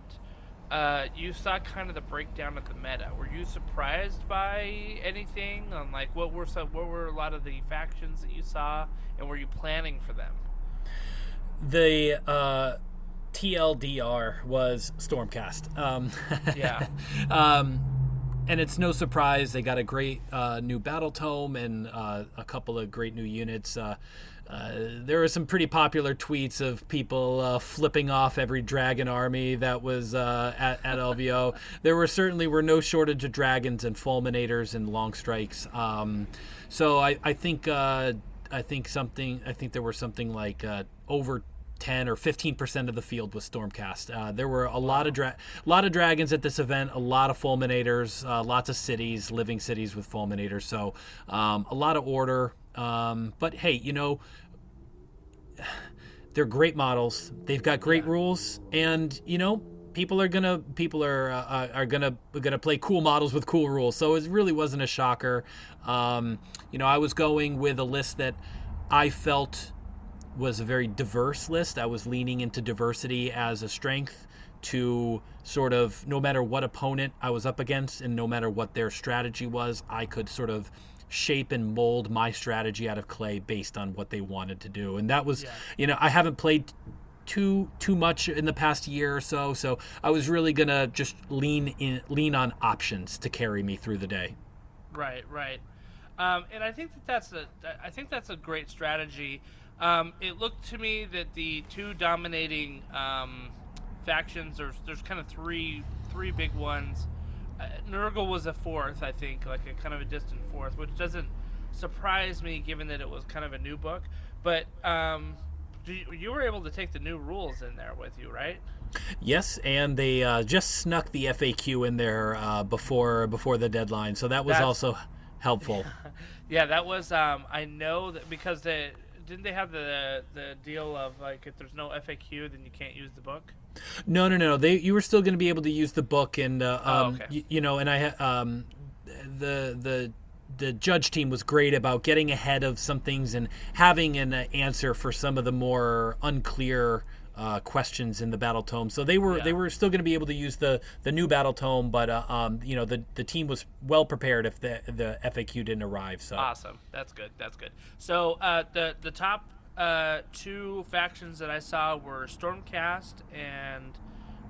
you saw kind of the breakdown of the meta. Were you surprised by anything on like what were a lot of the factions that you saw, and were you planning for them? The TLDR was Stormcast. Yeah. And it's no surprise they got a great new battle tome and a couple of great new units. There were some pretty popular tweets of people flipping off every dragon army that was at LVO. There were no shortage of dragons and fulminators and long strikes. So I think there were something like over 10 or 15% of the field was Stormcast. There were a lot of dragons at this event, a lot of fulminators, lots of cities, living cities with fulminators. So a lot of order. But hey, they're great models. They've got great rules, and people are gonna play cool models with cool rules. So it really wasn't a shocker. I was going with a list that I felt was a very diverse list. I was leaning into diversity as a strength to sort of, no matter what opponent I was up against and no matter what their strategy was, I could sort of shape and mold my strategy out of clay based on what they wanted to do. And that was, I haven't played too much in the past year or so I was really gonna just lean on options to carry me through the day. Right. And I think that's a great strategy. It looked to me that the two dominating factions, there's kind of three big ones. Nurgle was a fourth, I think, like a kind of a distant fourth, which doesn't surprise me given that it was kind of a new book. But you were able to take the new rules in there with you, right? Yes, and they just snuck the FAQ in there before the deadline, so that was also helpful. Yeah, that was. I know that because didn't they have the deal of like if there's no FAQ, then you can't use the book? No. You were still going to be able to use the book, and okay. And I the judge team was great about getting ahead of some things and having an answer for some of the more unclear questions in the battle tome. So they were still going to be able to use the new battle tome, but the team was well prepared if the FAQ didn't arrive. So awesome, that's good. So the top two factions that I saw were Stormcast and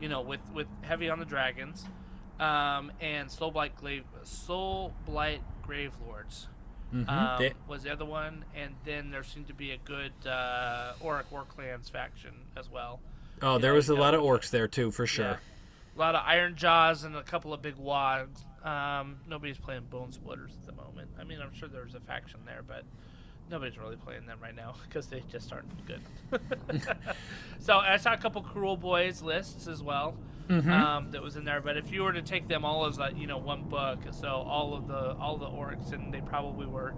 with heavy on the dragons, and Soulblight Gravelords. Was the other one, and then there seemed to be a good Orc War Clans faction as well. Oh, there was a lot of orcs there too, for sure. Yeah. A lot of Iron Jaws and a couple of big wogs. Nobody's playing Bone Splitters at the moment. I mean, I'm sure there's a faction there, but nobody's really playing them right now because they just aren't good. So I saw a couple Cruel Boys lists as well. That was in there, but if you were to take them all as one book, so all the orcs, and they probably were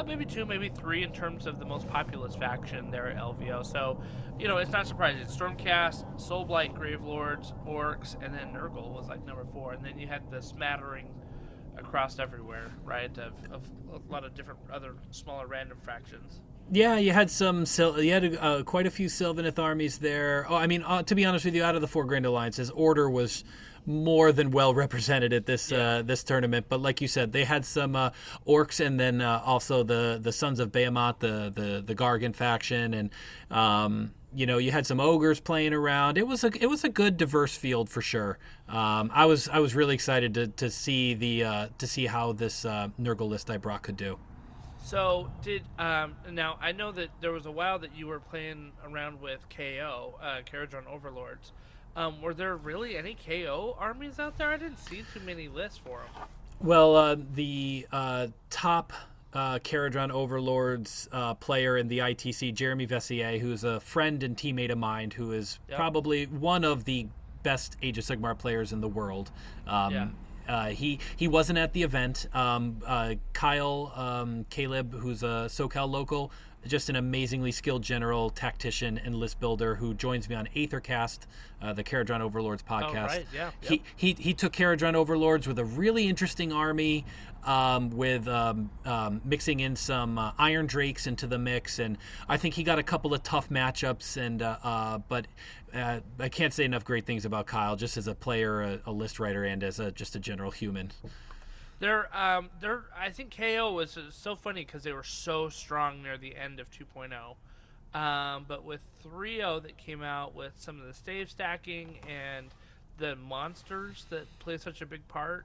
maybe 2, maybe 3 in terms of the most populous faction there at LVO. So it's not surprising. Stormcast, Soulblight Gravelords, orcs, and then Nurgle was like number 4, and then you had the smattering across everywhere, right, of a lot of different other smaller random factions. Yeah, you had quite a few Sylvaneth armies there. Oh, I mean, to be honest with you, out of the 4 Grand Alliances, Order was more than well represented at this tournament. But like you said, they had some orcs, and then also the Sons of Behemoth, the Gargan faction, and you had some ogres playing around. It was a good diverse field for sure. I was really excited to see how this Nurgle list I brought could do. So now I know that there was a while that you were playing around with KO, Caradron Overlords. Were there really any KO armies out there? I didn't see too many lists for them. Well, the top Caradron Overlords player in the ITC, Jeremy Vessier, who's a friend and teammate of mine, who is probably one of the best Age of Sigmar players in the world. He wasn't at the event. Kyle Caleb, who's a SoCal local, just an amazingly skilled general, tactician, and list builder who joins me on Aethercast, the Caradron Overlords podcast. Oh, right, yeah. He took Caradron Overlords with a really interesting army, with mixing in some Iron Drakes into the mix, and I think he got a couple of tough matchups. And but I can't say enough great things about Kyle, just as a player, a list writer, and as just a general human. I think KO was so funny because they were so strong near the end of 2.0. But with 3.0 that came out with some of the stave stacking and the monsters that play such a big part,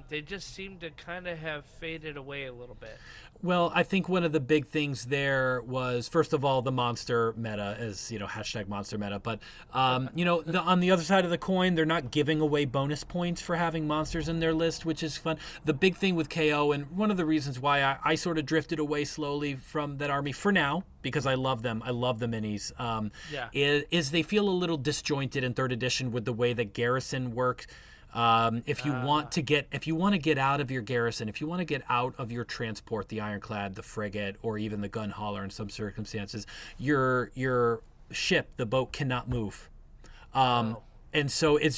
they just seem to kind of have faded away a little bit. Well, I think one of the big things there was, first of all, the monster meta, as hashtag monster meta. But on the other side of the coin, they're not giving away bonus points for having monsters in their list, which is fun. The big thing with KO, and one of the reasons why I sort of drifted away slowly from that army for now, because I love them. I love the minis. Is they feel a little disjointed in 3rd edition with the way that garrison works. If you want to get out of your garrison, if you want to get out of your transport, the ironclad, the frigate, or even the gun hauler in some circumstances, your ship, the boat, cannot move. And so it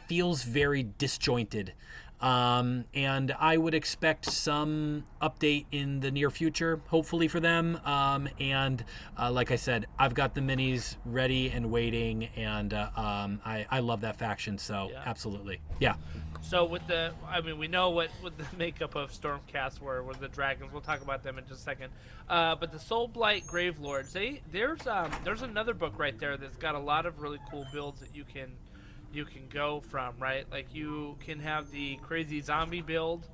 feels very disjointed. And I would expect some update in the near future, hopefully for them. Like I said, I've got the minis ready and waiting, and I love that faction. So absolutely, yeah. So we know what the makeup of Stormcast were the dragons. We'll talk about them in just a second. But the Soul Blight Gravelords, there's another book right there that's got a lot of really cool builds that you can go from, right? Like you can have the crazy zombie build,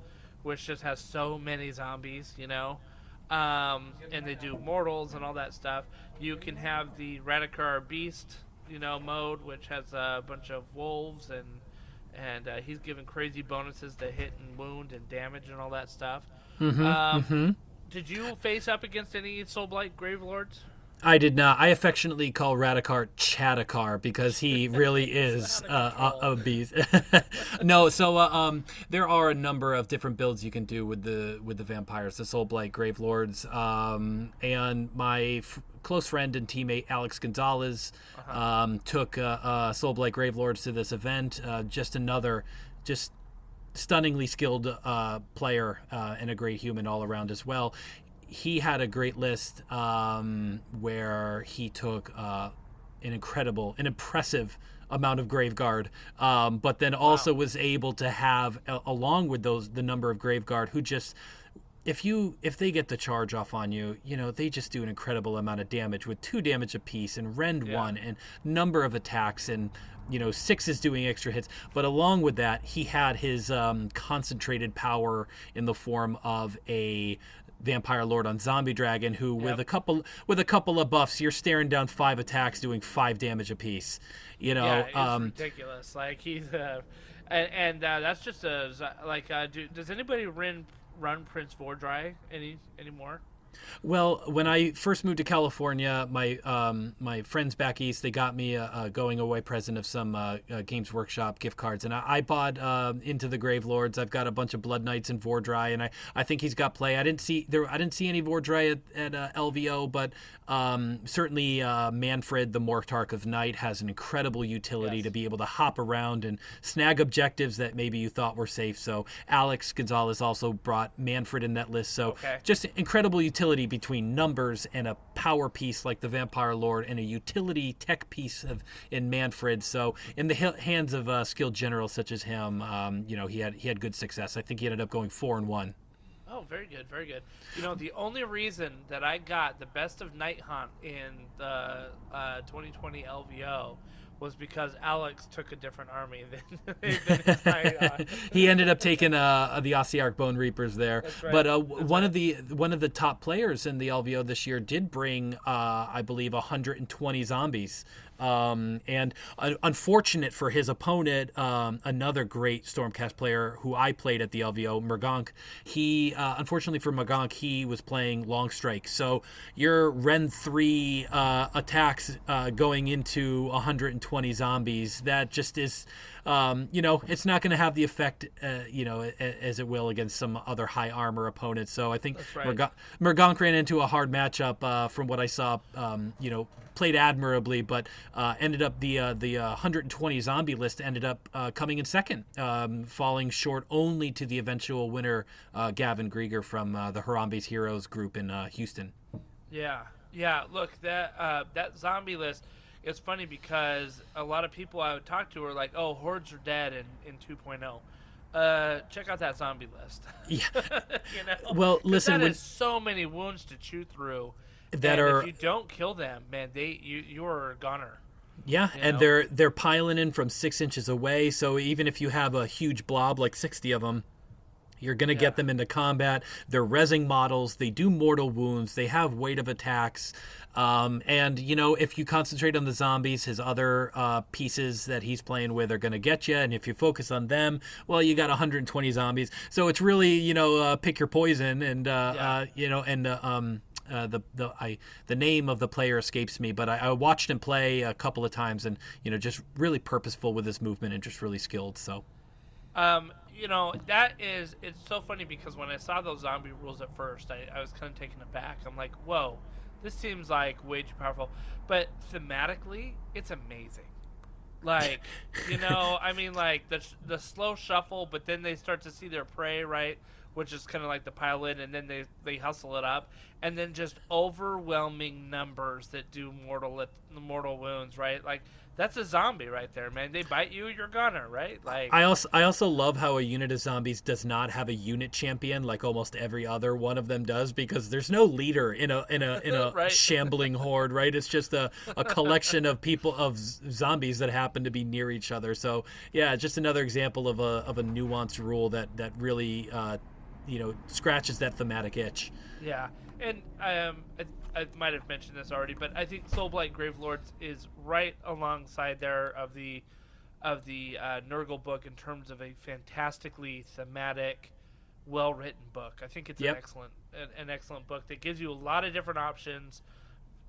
which just has so many zombies, and they do mortals and all that stuff. You can have the Radikar Beast, mode, which has a bunch of wolves, and he's giving crazy bonuses to hit and wound and damage and all that stuff. Did you face up against any Soulblight Gravelords? I did not. I affectionately call Radikar Chadakar because he really is a beast. No, so there are a number of different builds you can do with the vampires, the Soulblight Gravelords, and my close friend and teammate Alex Gonzalez took Soulblight Gravelords to this event. Just another stunningly skilled player and a great human all around as well. He had a great list where he took an impressive amount of Graveguard, but then also was able to have, along with the number of Graveguard, who just, if they get the charge off on you, they just do an incredible amount of damage with 2 damage apiece and rend 1 and number of attacks, and 6 is doing extra hits. But along with that, he had his concentrated power in the form of a Vampire Lord on Zombie Dragon, who with a couple of buffs, you're staring down 5 attacks doing 5 damage apiece. It's ridiculous. Like he's and that's just does anybody run Prince Vordry anymore? Well, when I first moved to California, my friends back east, they got me a going away present of some Games Workshop gift cards, and I bought into the Gravelords. I've got a bunch of Blood Knights and Vordry, and I think he's got play. I didn't see any Vordry at LVO, but certainly Manfred, the Mortarch of Night, has an incredible utility to be able to hop around and snag objectives that maybe you thought were safe. So Alex Gonzalez also brought Manfred in that list. So just incredible utility between numbers and a power piece like the Vampire Lord and a utility tech piece in Manfred. So in the hands of skilled generals such as him, he had good success. I think he ended up going 4-1. Oh, very good, very good. The only reason that I got the best of Night Hunt in the 2020 LVO was because Alex took a different army than his Night Hunt. He ended up taking the Ossiarch Bone Reapers there. That's right. But one of the top players in the LVO this year did bring, I believe, 120 zombies. And unfortunate for his opponent, another great Stormcast player who I played at the LVO, Mergonk, he, unfortunately for Mergonk, he was playing Long Strike. So your Ren 3 attacks going into 120 zombies, that just is, it's not going to have the effect, as it will against some other high armor opponents. So I think Mergonk ran into a hard matchup from what I saw, played admirably, but ended up the 120 zombie list ended up coming in second, falling short only to the eventual winner, Gavin Grieger from the Harambe's Heroes group in Houston. Yeah. Look, that zombie list. It's funny because a lot of people I would talk to are like, "Oh, hordes are dead in 2.0." Check out that zombie list. Yeah. Well, listen, there's so many wounds to chew through. That if you don't kill them, man, you're a goner. Yeah, and they're piling in from 6 inches away. So even if you have a huge blob, like 60 of them, you're going to get them into combat. They're rezzing models. They do mortal wounds. They have weight of attacks. And, if you concentrate on the zombies, his other pieces that he's playing with are going to get you. And if you focus on them, well, you got 120 zombies. So it's really, pick your poison. And, the name of the player escapes me, but I watched him play a couple of times and, just really purposeful with his movement and just really skilled. So, it's so funny because when I saw those zombie rules at first, I was kind of taken aback. I'm like, whoa, this seems like way too powerful. But thematically, it's amazing. Like, the slow shuffle, but then they start to see their prey, right? Which is kind of like the pile in, and then they hustle it up. And then just overwhelming numbers that do mortal wounds, right? Like, that's a zombie right there, man. They bite you, you're gonna, right? Like, I also love how a unit of zombies does not have a unit champion like almost every other one of them does, because there's no leader in a right. shambling horde, right? It's just a collection of zombies that happen to be near each other. So yeah, just another example of a nuanced rule that really scratches that thematic itch. Yeah, and I might have mentioned this already, but I think Soulblight Gravelords is right alongside there of the Nurgle book in terms of a fantastically thematic, well-written book. I think it's an excellent book that gives you a lot of different options.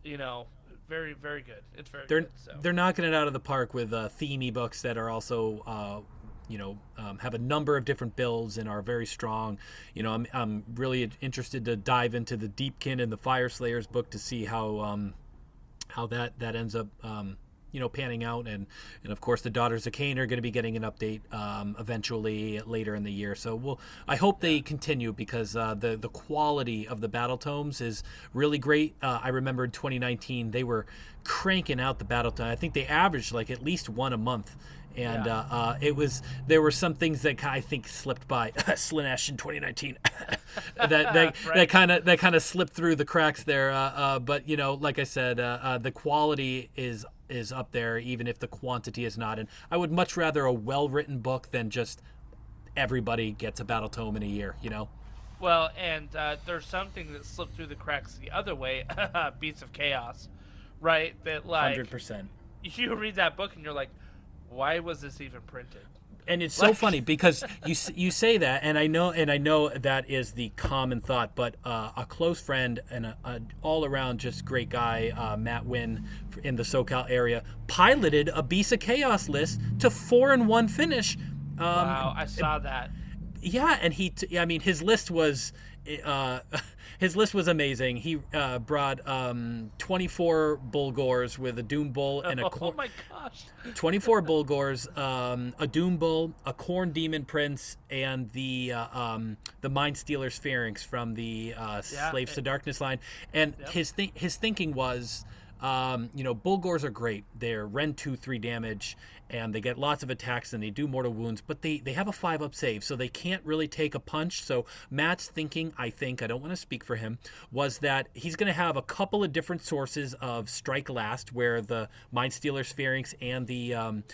Very, very good. It's very good. So. They're knocking it out of the park with themey books that are also have a number of different builds and are very strong. I'm really interested to dive into the Deepkin and the Fire Slayers book to see how that ends up panning out, and of course the Daughters of Cain are going to be getting an update eventually later in the year. So I hope they continue, because the quality of the battle tomes is really great. I remember in 2019 they were cranking out the battle tome. I think they averaged like at least one a month. And there were some things that I think slipped by Slaanesh in 2019 that kind of slipped through the cracks there. But like I said, the quality is up there, even if the quantity is not. And I would much rather a well-written book than just everybody gets a battle tome in a year. Well, and there's something that slipped through the cracks the other way. Beasts of Chaos, right? That 100%. You read that book and you're like, why was this even printed? And it's so funny because you say that, and I know that is the common thought, but a close friend and an all-around just great guy, Matt Wynn in the SoCal area, piloted a Beast of Chaos list to 4-1 finish. Wow, I saw that. Yeah, and his list was amazing. He brought 24 Bulgors with a Doom Bull and a oh my gosh, 24 Bulgors, a Doom Bull, a Khorne Demon Prince, and the Mind Stealer's Pharynx from the Slaves to Darkness line. And his thinking was, Bulgors are great. They're Ren 2/3 damage, and they get lots of attacks, and they do mortal wounds, but they have a 5-up save, so they can't really take a punch. So Matt's thinking, I don't want to speak for him, was that he's going to have a couple of different sources of strike last, where the Mind Stealer's Pharynx and the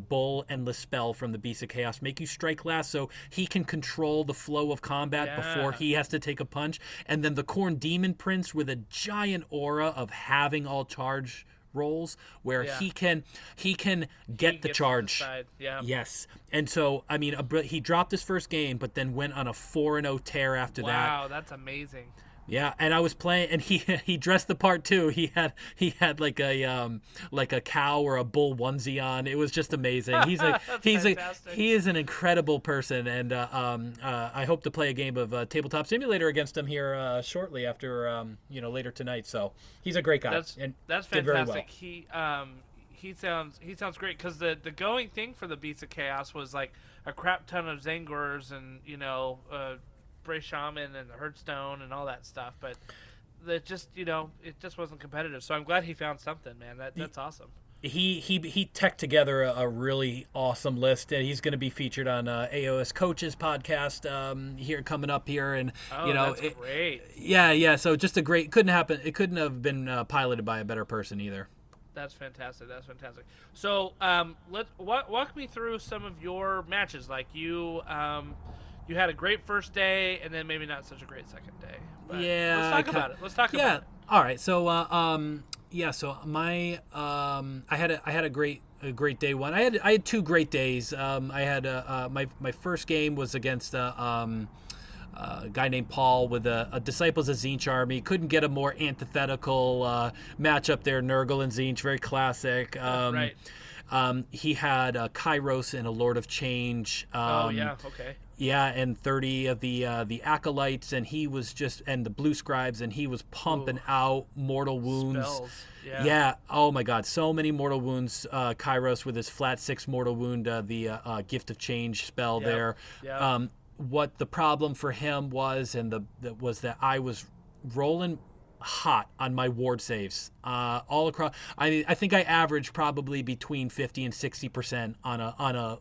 Bull Endless Spell from the Beast of Chaos make you strike last, so he can control the flow of combat before he has to take a punch. And then the Khorne Demon Prince with a giant aura of having all charge rolls where Yeah. he can get the gets charge. to decide. Yeah. Yes. And so, I mean, he dropped his first game, but then went on a 4-0 tear after that. Wow, that's amazing. Yeah, and I was playing, and he dressed the part too. He had like a cow or a bull onesie on. It was just amazing. He is an incredible person, and I hope to play a game of Tabletop Simulator against him here shortly after later tonight. So he's a great guy. That's did very fantastic. He sounds great because the going thing for the Beasts of Chaos was like a crap ton of Zangors and Bray Shaman and the Hearthstone and all that stuff, but it just wasn't competitive. So I'm glad he found something, man. That's awesome. He teched together a really awesome list, and he's going to be featured on AOS Coaches podcast here coming up here, and that's great. Yeah. So just a great couldn't have been piloted by a better person either. That's fantastic. So walk me through some of your matches. Like you had a great first day, and then maybe not such a great second day. But let's talk about it. Yeah. All right. So, So my I had a great day one. I had 2 great days. I had my first game was against a guy named Paul with a Disciples of Tzeentch army. Couldn't get a more antithetical matchup there. Nurgle and Tzeentch, very classic. Right. He had Kairos and a Lord of Change. Okay. Yeah, and 30 of the acolytes, and he was and the blue scribes, and he was pumping out mortal wounds. Spells. Yeah. Oh my God, so many mortal wounds. Kairos with his flat 6 mortal wound, the Gift of Change spell there. Yep. What the problem for him was, was that I was rolling hot on my ward saves all across. I think I averaged probably between 50 and 60% on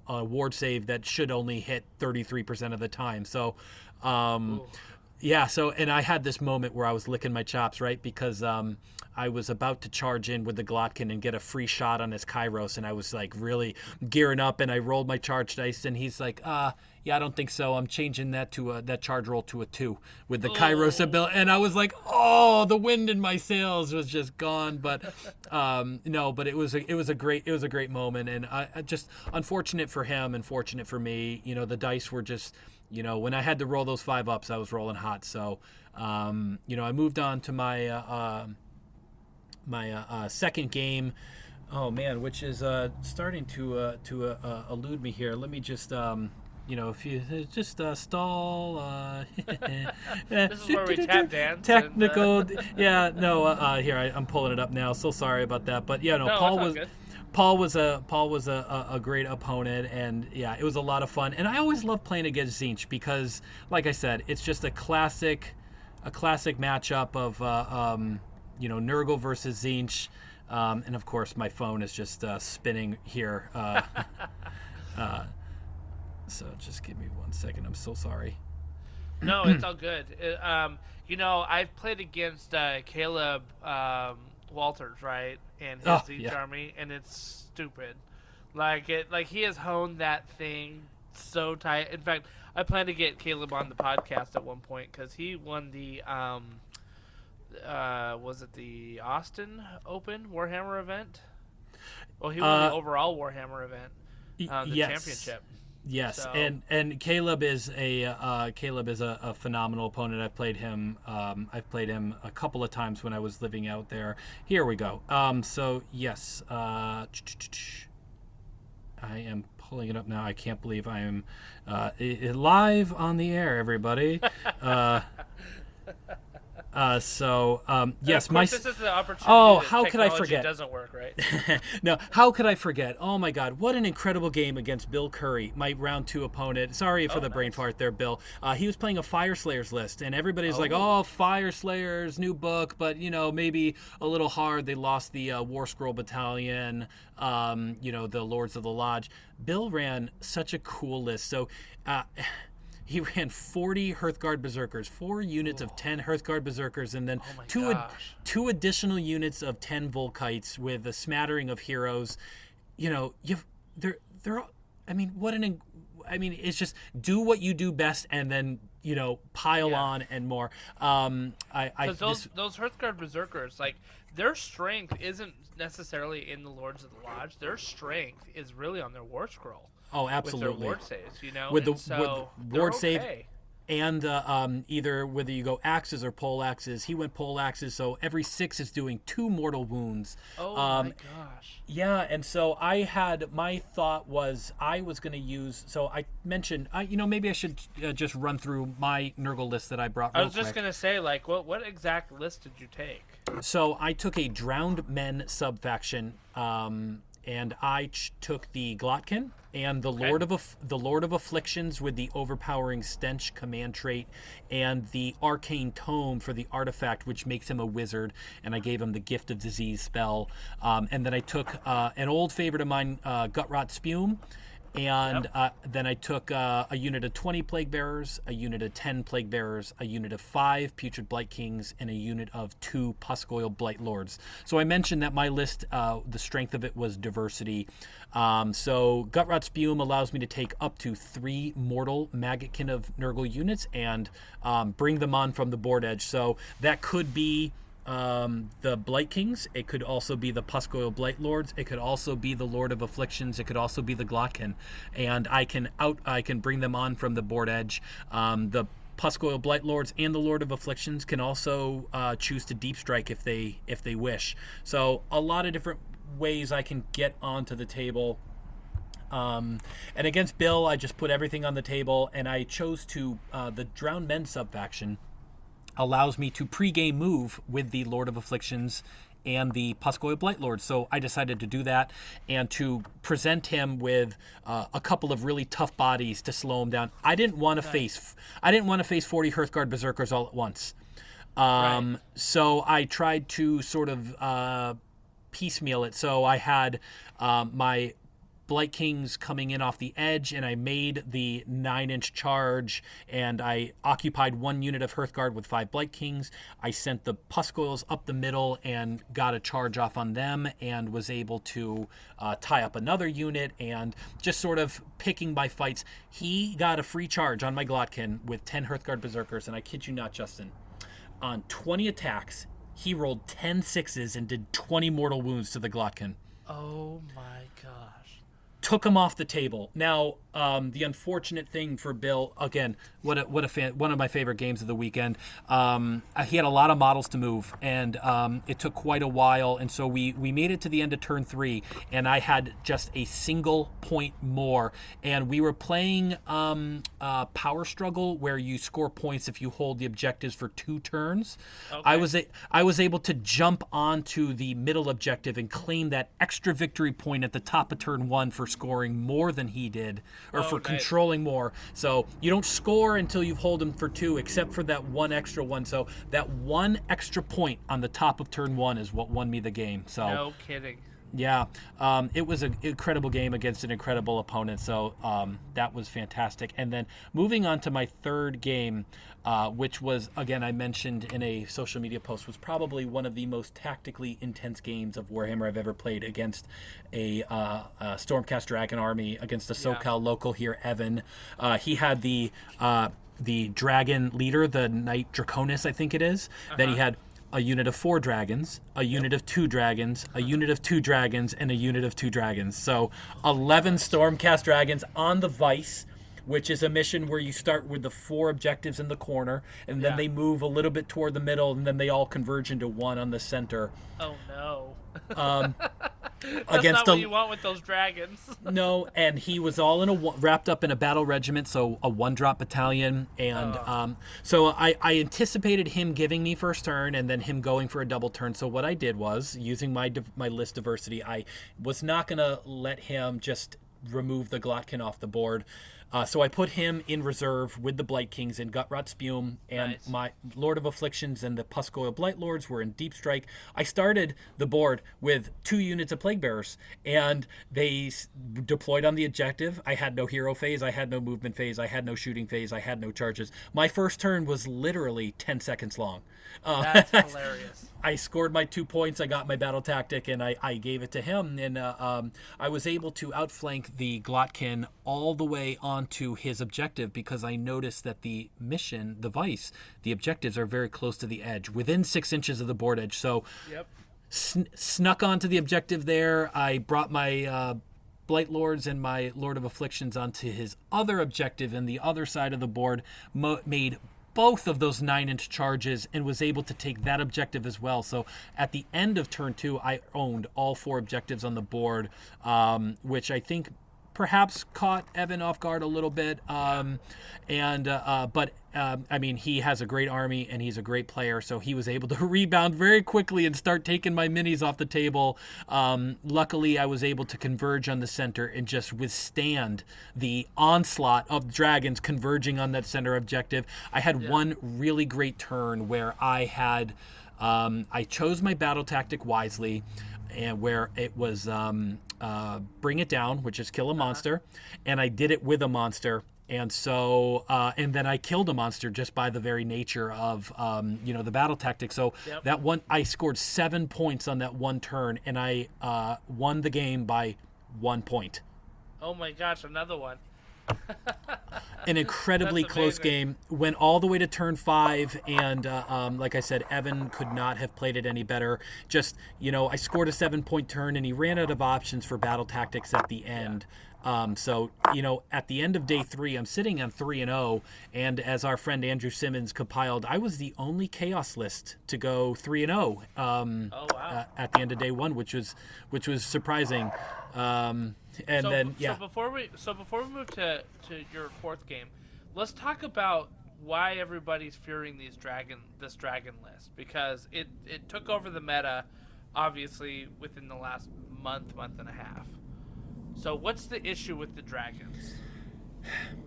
a ward save that should only hit 33% of the time. So and I had this moment where I was licking my chops, right? Because I was about to charge in with the Glotkin and get a free shot on his Kairos, and I was like really gearing up, and I rolled my charge dice, and he's like, yeah, I don't think so. I'm changing that to that charge roll to a 2 with the Kairos ability. And I was like, the wind in my sails was just gone. But but it was a great moment, and I just unfortunate for him and fortunate for me. The dice were just, when I had to roll those 5-ups, I was rolling hot. So I moved on to my my second game. Oh man, which is starting to elude me here. Let me just if you just stall. This is where we tap dance. Technical. Here I'm pulling it up now. So sorry about that, but Paul was a great opponent, and it was a lot of fun. And I always love playing against Tzeentch because, like I said, it's just a classic matchup of Nurgle versus Tzeentch. And of course, my phone is just spinning here. So just give me 1 second. I'm so sorry. No, it's all good. I've played against Caleb Walters, right, and his Tzeentch army, and it's stupid. Like he has honed that thing so tight. In fact, I plan to get Caleb on the podcast at one point because he won the was it the Austin Open Warhammer event? Well, he won the overall Warhammer event, the championship. Yes, So. and Caleb is a phenomenal opponent. I've played him a couple of times when I was living out there. Here we go. So yes, I am pulling it up now. I can't believe I am live on the air, everybody. Yes, this is the opportunity. Oh, how could I forget? Doesn't work, right? No, how could I forget? Oh my God, what an incredible game against Bill Curry, my round 2 opponent. Sorry for the brain fart there, Bill. He was playing a Fire Slayers list, and everybody's like, "Oh, Fire Slayers, new book," but maybe a little hard. They lost the War Scroll Battalion, the Lords of the Lodge. Bill ran such a cool list, so. He ran 40 Hearthguard Berserkers, 4 units of 10 Hearthguard Berserkers, and then two additional units of 10 Volkites with a smattering of heroes. I mean, it's just do what you do best, and then pile on and more. Because those Hearthguard Berserkers, like, their strength isn't necessarily in the Lords of the Lodge. Their strength is really on their War Scroll. Oh, absolutely. With their ward saves, with the ward okay. save. And either whether you go axes or pole axes, he went pole axes, so every 6 is doing 2 mortal wounds. Oh my gosh! Yeah, and so my thought was I was going to use. So I mentioned, maybe I should just run through my Nurgle list that I brought. I was just going to say, like, what exact list did you take? So I took a Drowned Men subfaction. And I took the Glotkin and the Lord of Afflictions with the overpowering stench command trait, and the Arcane Tome for the artifact, which makes him a wizard. And I gave him the Gift of Disease spell. And then I took an old favorite of mine, Gutrot Spume. And then I took a unit of 20 Plague Bearers, a unit of 10 Plague Bearers, a unit of 5 Putrid Blight Kings, and a unit of 2 Puscoil Blight Lords. So I mentioned that my list, the strength of it was diversity. So Gutrot Spume allows me to take up to 3 mortal Maggotkin of Nurgle units and bring them on from the board edge. So that could be the Blight Kings. It could also be the Puscoil Blight Lords. It could also be the Lord of Afflictions. It could also be the Glotkin, and I can bring them on from the board edge. The Puscoil Blight Lords and the Lord of Afflictions can also choose to deep strike if they wish. So a lot of different ways I can get onto the table. And against Bill, I just put everything on the table, and I chose to the Drowned Men subfaction allows me to pre-game move with the Lord of Afflictions and the Puscoil Blight Lord. So I decided to do that and to present him with a couple of really tough bodies to slow him down. I didn't want to face 40 Hearthguard Berserkers all at once. So I tried to sort of piecemeal it. So I had my Blight Kings coming in off the edge, and I made the 9-inch charge, and I occupied 1 unit of Hearthguard with 5 Blight Kings. I sent the Puscoils up the middle and got a charge off on them, and was able to tie up another unit, and just sort of picking my fights. He got a free charge on my Glotkin with 10 Hearthguard Berserkers, and I kid you not, Justin, on 20 attacks, he rolled 10 6s and did 20 mortal wounds to the Glotkin. Oh my gosh. Took him off the table. Now, the unfortunate thing for Bill, again, one of my favorite games of the weekend. He had a lot of models to move, and it took quite a while. And so we made it to the end of turn 3, and I had just a single point more. And we were playing Power Struggle, where you score points if you hold the objectives for 2 turns. Okay. I was able to jump onto the middle objective and claim that extra victory point at the top of turn 1 for scoring more than he did, or for controlling more. So you don't score until you've held him for 2, except for that 1 extra one. So that 1 extra point on the top of turn 1 is what won me the game. So no kidding. Yeah, it was an incredible game against an incredible opponent, so that was fantastic. And then moving on to my third game, which was, again, I mentioned in a social media post, was probably one of the most tactically intense games of Warhammer I've ever played, against a Stormcast Dragon army, against a SoCal local here, Evan. He had the dragon leader, the Knight Draconis, I think it is. Then he had a unit of 4 dragons, a unit of 2 dragons, a unit of 2 dragons, and a unit of 2 dragons. So 11 Stormcast dragons on the Vice, which is a mission where you start with the 4 objectives in the corner, and then they move a little bit toward the middle, and then they all converge into 1 on the center. Oh no. That's not what you want with those dragons. No, and he was all wrapped up in a battle regiment, so a 1-drop battalion, and so I anticipated him giving me first turn and then him going for a double turn. So what I did was, using my list diversity, I was not going to let him just remove the Glotkin off the board. So I put him in reserve with the Blight Kings and Gutrot Spume, and my Lord of Afflictions and the Puscoil Blight Lords were in Deep Strike. I started the board with 2 units of Plague Bearers, and they deployed on the objective. I had no hero phase, I had no movement phase, I had no shooting phase, I had no charges. My first turn was literally 10 seconds long. That's hilarious. I scored my 2 points, I got my battle tactic, and I gave it to him, and I was able to outflank the Glotkin all the way onto his objective because I noticed that the mission, the Vice, the objectives are very close to the edge, within 6 inches of the board edge. So Yep. Snuck onto the objective there. I brought my Blight Lords and my Lord of Afflictions onto his other objective in the other side of the board, made both of those 9-inch charges and was able to take that objective as well. So at the end of turn 2, I owned all 4 objectives on the board, which I think perhaps caught Evan off guard a little bit. But I mean, he has a great army and he's a great player, so he was able to rebound very quickly and start taking my minis off the table. Luckily, I was able to converge on the center and just withstand the onslaught of dragons converging on that center objective. I had one really great turn where I had I chose my battle tactic wisely, and where it was bring it down, which is kill a monster, and I did it with a monster. And so, and then I killed a monster just by the very nature of, the battle tactic. So that one, I scored 7 points on that one turn, and I won the game by 1 point. Oh my gosh, another one. An incredibly close game. Went all the way to turn 5, and like I said, Evan could not have played it any better. Just, I scored a 7-point turn, and he ran out of options for battle tactics at the end. So, at the end of day 3, I'm sitting on 3-0, and as our friend Andrew Simmons compiled, I was the only Chaos list to go 3-0 at the end of day 1, which was surprising. So before we move to your 4th game, let's talk about why everybody's fearing this dragon list, because it took over the meta, obviously, within the last month and a half. So what's the issue with the dragons?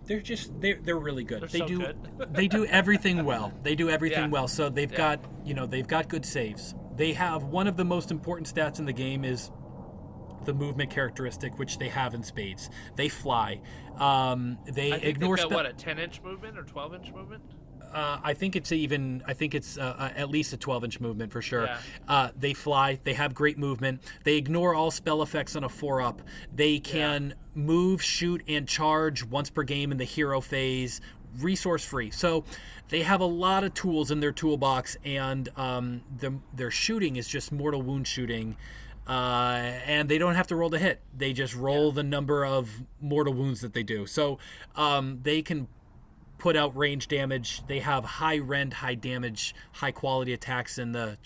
They're really good. They're good. They do everything well. They do everything well. So they've got good saves. They have one of the most important stats in the game is the movement characteristic, which they have in spades. They fly. They ignore they've got, a 10-inch movement or 12-inch movement? I think it's at least a 12-inch movement for sure. Yeah. They fly. They have great movement. They ignore all spell effects on a 4-up. They can move, shoot, and charge once per game in the hero phase, resource free. So they have a lot of tools in their toolbox, and their shooting is just mortal wound shooting. And they don't have to roll to hit. They just roll the number of mortal wounds that they do. So they can put out range damage. They have high rend, high damage, high quality attacks in the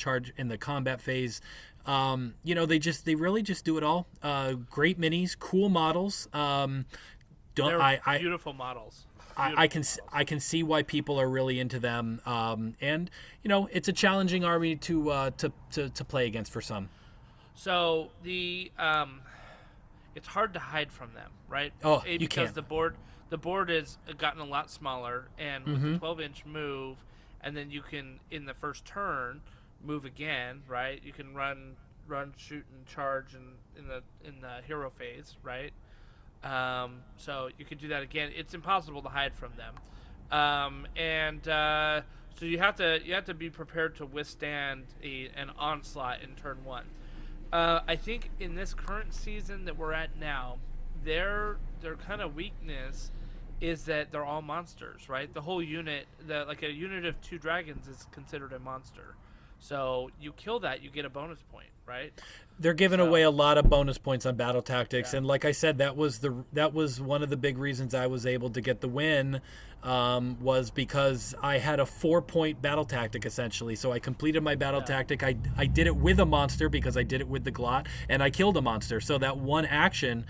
combat phase. They really just do it all. Great minis, cool models. Beautiful models. I can see why people are really into them. And it's a challenging army to play against for some. So it's hard to hide from them, right? Oh, you because can't. The board has gotten a lot smaller, and with the 12-inch move, and then you can, in the first turn, move again, right? You can run, shoot, and charge in the hero phase, right? So you can do that again. It's impossible to hide from them, so you have to be prepared to withstand an onslaught in turn 1. I think in this current season that we're at now, their kind of weakness is that they're all monsters, right? The whole unit, like a unit of 2 dragons is considered a monster. So you kill that, you get a bonus point, right? They're giving away a lot of bonus points on battle tactics, and like I said, that was one of the big reasons I was able to get the win. Was because I had a 4-point battle tactic essentially. So I completed my battle tactic. I did it with a monster because I did it with the Glot, and I killed a monster. So that one action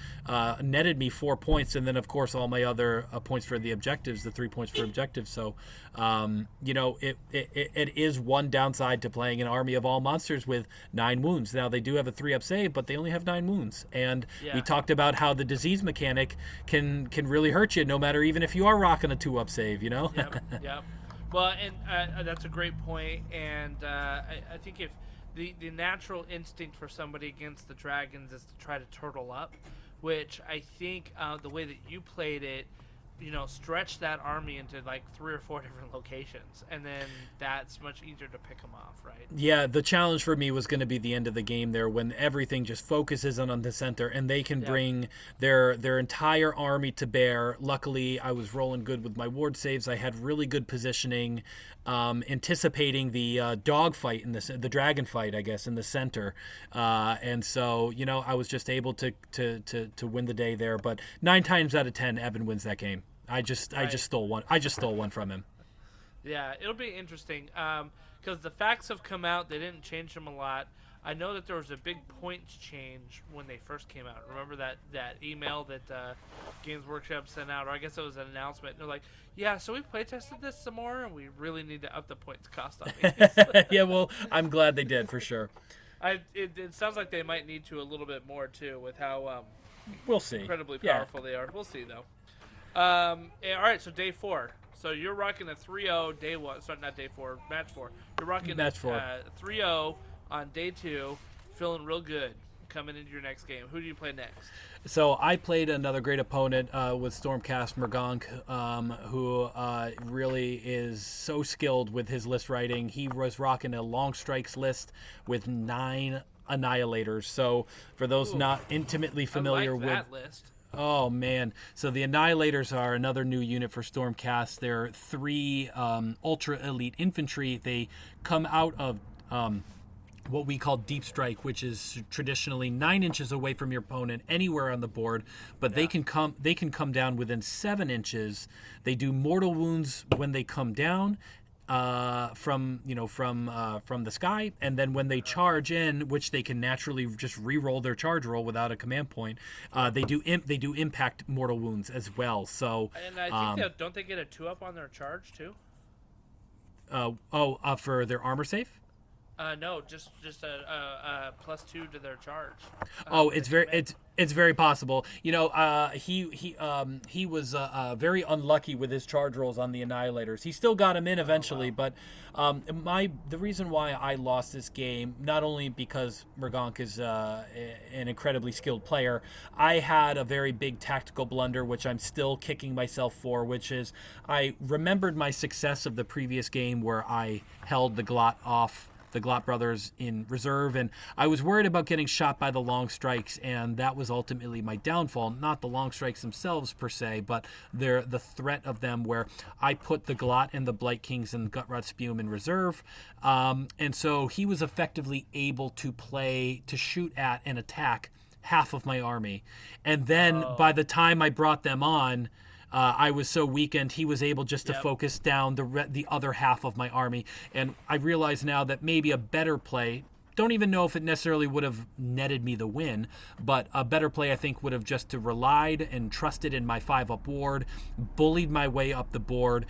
netted me 4 points, and then of course all my other points for the objectives, the 3 points for objectives. So it is one downside to playing an army of all monsters with 9 wounds. Now they do have a 3-up save, but they only have 9 wounds. And we talked about how the disease mechanic can really hurt you, no matter even if you are rocking a 2-up save, Yep. Well, and that's a great point. And I think if the natural instinct for somebody against the dragons is to try to turtle up, which I think the way that you played it stretch that army into like 3 or 4 different locations, and then that's much easier to pick them off, right? Yeah, the challenge for me was going to be the end of the game there, when everything just focuses on the center and they can bring their entire army to bear. Luckily, I was rolling good with my ward saves. I had really good positioning, anticipating the dog fight in the dragon fight, I guess, in the center, and so I was just able to win the day there. But 9 times out of 10, Evan wins that game. I just stole one. I just stole one from him. Yeah, it'll be interesting because the facts have come out. They didn't change them a lot. I know that there was a big points change when they first came out. Remember that email that Games Workshop sent out, or I guess it was an announcement. They're like, yeah, so we play tested this some more, and we really need to up the points cost on these. Yeah, well, I'm glad they did, for sure. It sounds like they might need to a little bit more, too, with how we'll see. Incredibly powerful they are. We'll see, though. All right, so day 4. So you're rocking a 3-0 day 1. Sorry, not day 4, match 4. You're rocking match 4. 3-0 on day 2, feeling real good coming into your next game. Who do you play next? So I played another great opponent with Stormcast Mergonk, who really is so skilled with his list writing. He was rocking a long strikes list with 9 annihilators. So for those not intimately familiar with that list. Oh, man. So the Annihilators are another new unit for Stormcast. They're 3 Ultra Elite Infantry. They come out of what we call Deep Strike, which is traditionally 9 inches away from your opponent anywhere on the board, but they can come down within 7 inches. They do mortal wounds when they come down from the sky, and then when they charge in, which they can naturally just re-roll their charge roll without a command point, they do impact mortal wounds as well. So and I think don't they get a 2-up on their charge too? For their armor save? No, just a +2 to their charge. It's very possible. He was very unlucky with his charge rolls on the Annihilators. He still got him in eventually, but the reason why I lost this game, not only because Mergonk is an incredibly skilled player, I had a very big tactical blunder, which I'm still kicking myself for, which is I remembered my success of the previous game where I held the Glot brothers in reserve, and I was worried about getting shot by the long strikes, and that was ultimately my downfall. Not the long strikes themselves per se, but the threat of them, where I put the Glot and the Blight Kings and Gutrot Spume in reserve, and so he was effectively able to shoot at and attack half of my army, and then by the time I brought them on, I was so weakened, he was able just to focus down the other half of my army. And I realize now that maybe a better play, don't even know if it necessarily would have netted me the win, but a better play I think would have just to relied and trusted in my 5-up ward, bullied my way up the board,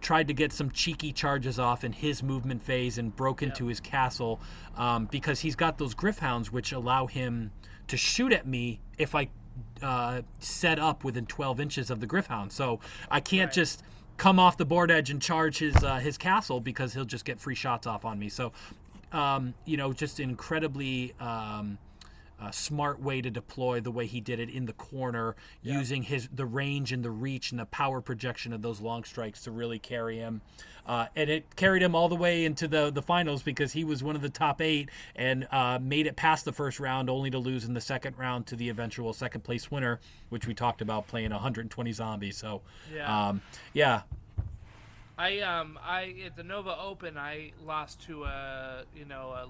tried to get some cheeky charges off in his movement phase and broke into his castle, because he's got those Gryph-hounds which allow him to shoot at me if I set up within 12 inches of the Gryph-hound. So I can't just come off the board edge and charge his castle, because he'll just get free shots off on me. So, just an incredibly smart way to deploy the way he did it in the corner, using the range and the reach and the power projection of those long strikes to really carry him. And it carried him all the way into the finals, because he was one of the top 8 and made it past the first round, only to lose in the second round to the eventual second place winner, which we talked about, playing 120 zombies. So, I at the Nova Open, I lost to a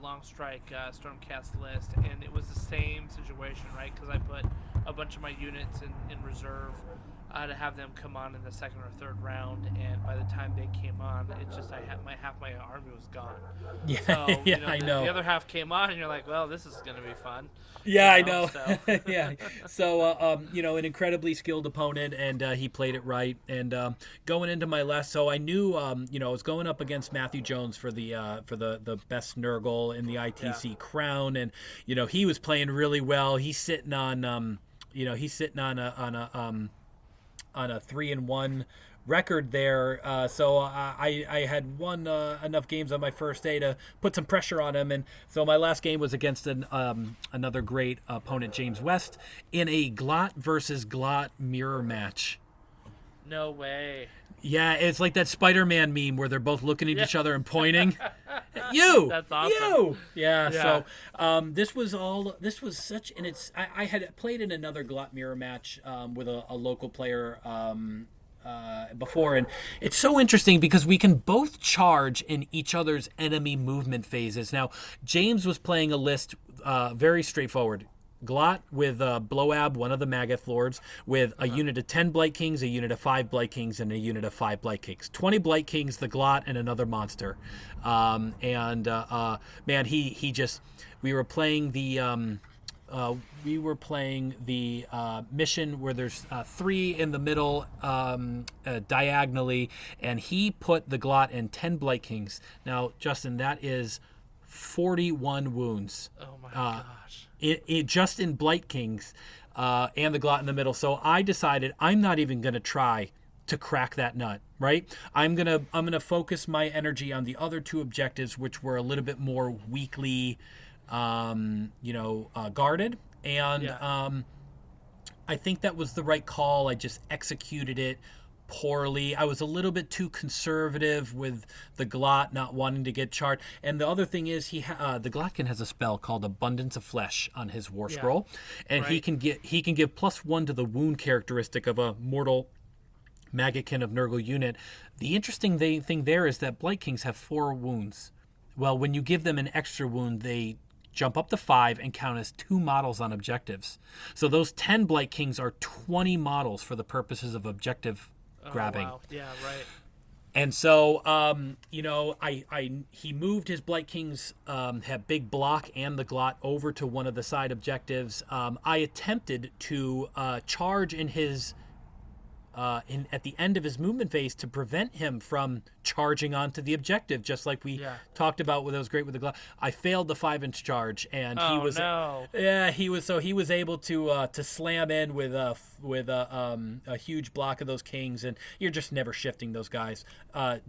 long strike Stormcast list, and it was the same situation, right? Because I put a bunch of my units in reserve to have them come on in the second or third round, and by the time they came on, it's just half my army was gone. Yeah, so, I know. The other half came on, and you're like, well, this is going to be fun. Yeah, I know. So. Yeah. So, an incredibly skilled opponent, and he played it right. And going into my last, so I knew, I was going up against Matthew Jones for the best Nurgle in the ITC crown, and he was playing really well. He's sitting on, on a 3-1 record there, so I had won enough games on my first day to put some pressure on him, and so my last game was against another great opponent, James West, in a Glot versus Glot mirror match. No way. Yeah, it's like that Spider-Man meme where they're both looking at each other and pointing. You. That's awesome. You. Yeah. Yeah. So this was such, and I had played in another Glot mirror match with a local player before, and it's so interesting because we can both charge in each other's enemy movement phases. Now, James was playing a list very straightforward. Glot with Blowab, one of the Magath Lords, with a unit of 10 Blight Kings, a unit of 5 Blight Kings, and a unit of 5 Blight Kings. 20 Blight Kings, the Glot, and another monster. Man, he just... We were playing the mission where there's 3 in the middle diagonally, and he put the Glot in 10 Blight Kings. Now, Justin, that is 41 wounds. Oh my gosh. It just in Blight Kings and the Glot in the middle. So I decided I'm not even going to try to crack that nut, right? I'm gonna focus my energy on the other 2 objectives, which were a little bit more weakly, guarded. And I think that was the right call. I just executed it poorly. I was a little bit too conservative with the Glot not wanting to get charged. And the other thing is the Glotkin has a spell called Abundance of Flesh on his War Scroll, and he can give +1 to the wound characteristic of a mortal Maggotkin of Nurgle unit. The interesting thing there is that Blight Kings have 4 wounds. Well, when you give them an extra wound, they jump up to 5 and count as 2 models on objectives. So those 10 Blight Kings are 20 models for the purposes of objective grabbing. Wow. Yeah, right. And so, he moved his Blight Kings, had big block and the Glot over to one of the side objectives. I attempted to charge in his at the end of his movement phase to prevent him from charging onto the objective, just like we talked about that was great with the Glot. I failed the 5-inch charge, and he was able to slam in with a huge block of those Kings, and you're just never shifting those guys.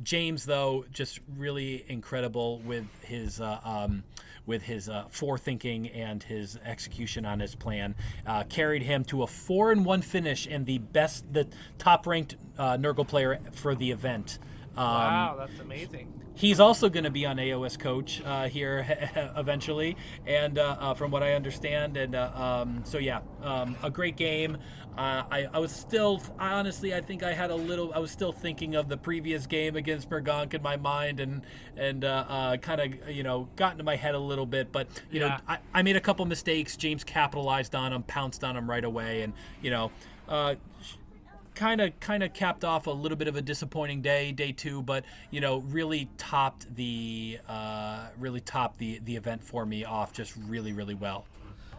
James, though, just really incredible with his forethinking and his execution on his plan, carried him to a 4-1 finish and the top-ranked Nurgle player for the event. Wow, that's amazing. He's also going to be on AOS Coach here eventually, and from what I understand, and a great game. I was still, honestly, I think I was still thinking of the previous game against Mergonk in my mind, and kind of, got into my head a little bit, but, I made a couple mistakes. James capitalized on them, pounced on them right away, and, kind of capped off a little bit of a disappointing day 2, but really topped the event for me off just really, really well.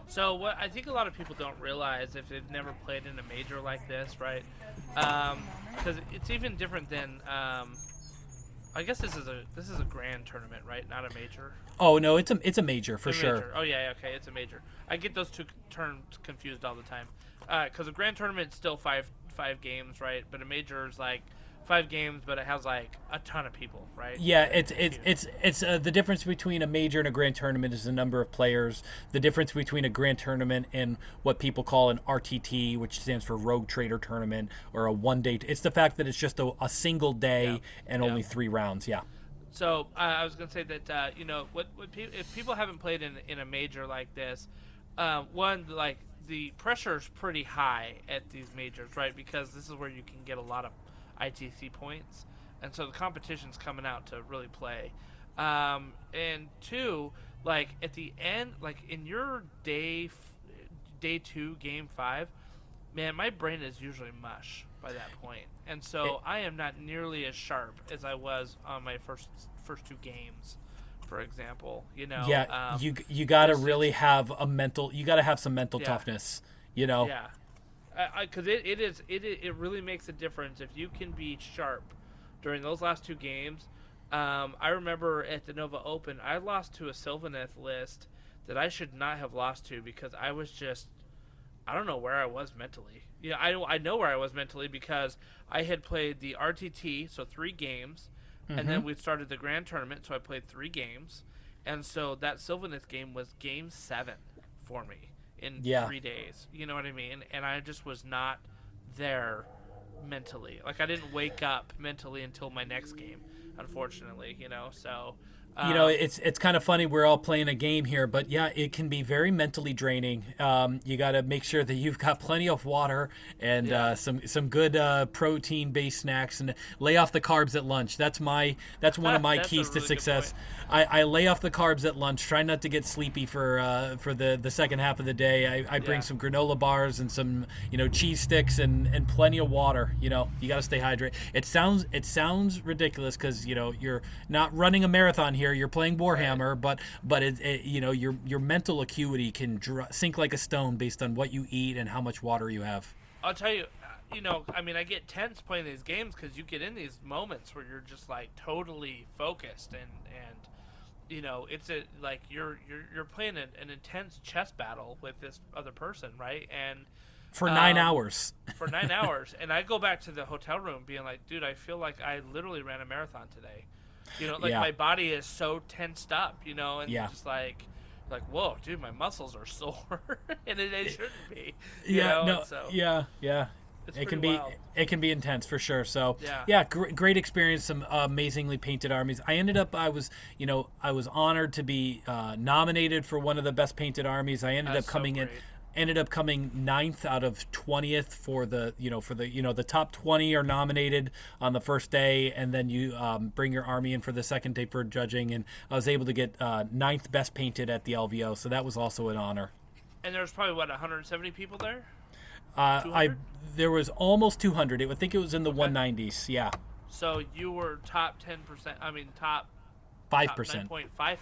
So what I think a lot of people don't realize, if they've never played in a major like this, right? Because it's even different than I guess this is a grand tournament, right? Not a major. Oh no, it's a major for sure. Major. Oh yeah, okay, it's a major. I get those 2 terms confused all the time. Because a grand tournament is still five games, right? But a major is like 5 games, but it has like a ton of people, right? Yeah, it's the difference between a major and a grand tournament is the number of players. The difference between a grand tournament and what people call an RTT, which stands for Rogue Trader Tournament, or a 1-day. It's the fact that it's just a single day and only 3 rounds. Yeah. So I was gonna say that if people haven't played in a major like this, the pressure is pretty high at these majors, right? Because this is where you can get a lot of ITC points, and so the competition's coming out to really play. And 2, like at the end, like in your day 2, game 5, man, my brain is usually mush by that point, and so I am not nearly as sharp as I was on my first 2 games. For example, you gotta really have some mental toughness, Yeah, because it really makes a difference if you can be sharp during those last 2 games. I remember at the Nova Open, I lost to a Sylvaneth list that I should not have lost to because I was I don't know where I was mentally. I know where I was mentally because I had played the RTT, so 3 games. And then we started the grand tournament, so I played 3 games. And so that Sylvaneth game was game 7 for me in 3 days. You know what I mean? And I just was not there mentally. Like I didn't wake up mentally until my next game, unfortunately. So. It's kind of funny. We're all playing a game here, but yeah, it can be very mentally draining. You got to make sure that you've got plenty of water and some good protein-based snacks, and lay off the carbs at lunch. That's one of my keys to success. I lay off the carbs at lunch. Try not to get sleepy for the second half of the day. I bring some granola bars and some cheese sticks and plenty of water. You got to stay hydrated. It sounds ridiculous because you're not running a marathon here. You're playing Warhammer, but your mental acuity can sink like a stone based on what you eat and how much water you have. I'll tell you, I get tense playing these games because you get in these moments where you're just like totally focused and it's like you're playing an intense chess battle with this other person, right? And for 9 hours. For 9 hours, and I go back to the hotel room being like, dude, I feel like I literally ran a marathon today. My body is so tensed up, and just like, whoa, dude, my muscles are sore, and they shouldn't be. It can be intense for sure. So great experience. Some amazingly painted armies. I was honored to be nominated for one of the best painted armies. I ended up coming 9th out of 20th for the top 20 are nominated on the first day, and then you bring your army in for the second day for judging, and I was able to get 9th best painted at the LVO, so that was also an honor. And there was probably 170 people there. There was almost 200. I think it was in the 190s. Yeah. So you were top 10%. Top 5%. 9.5%.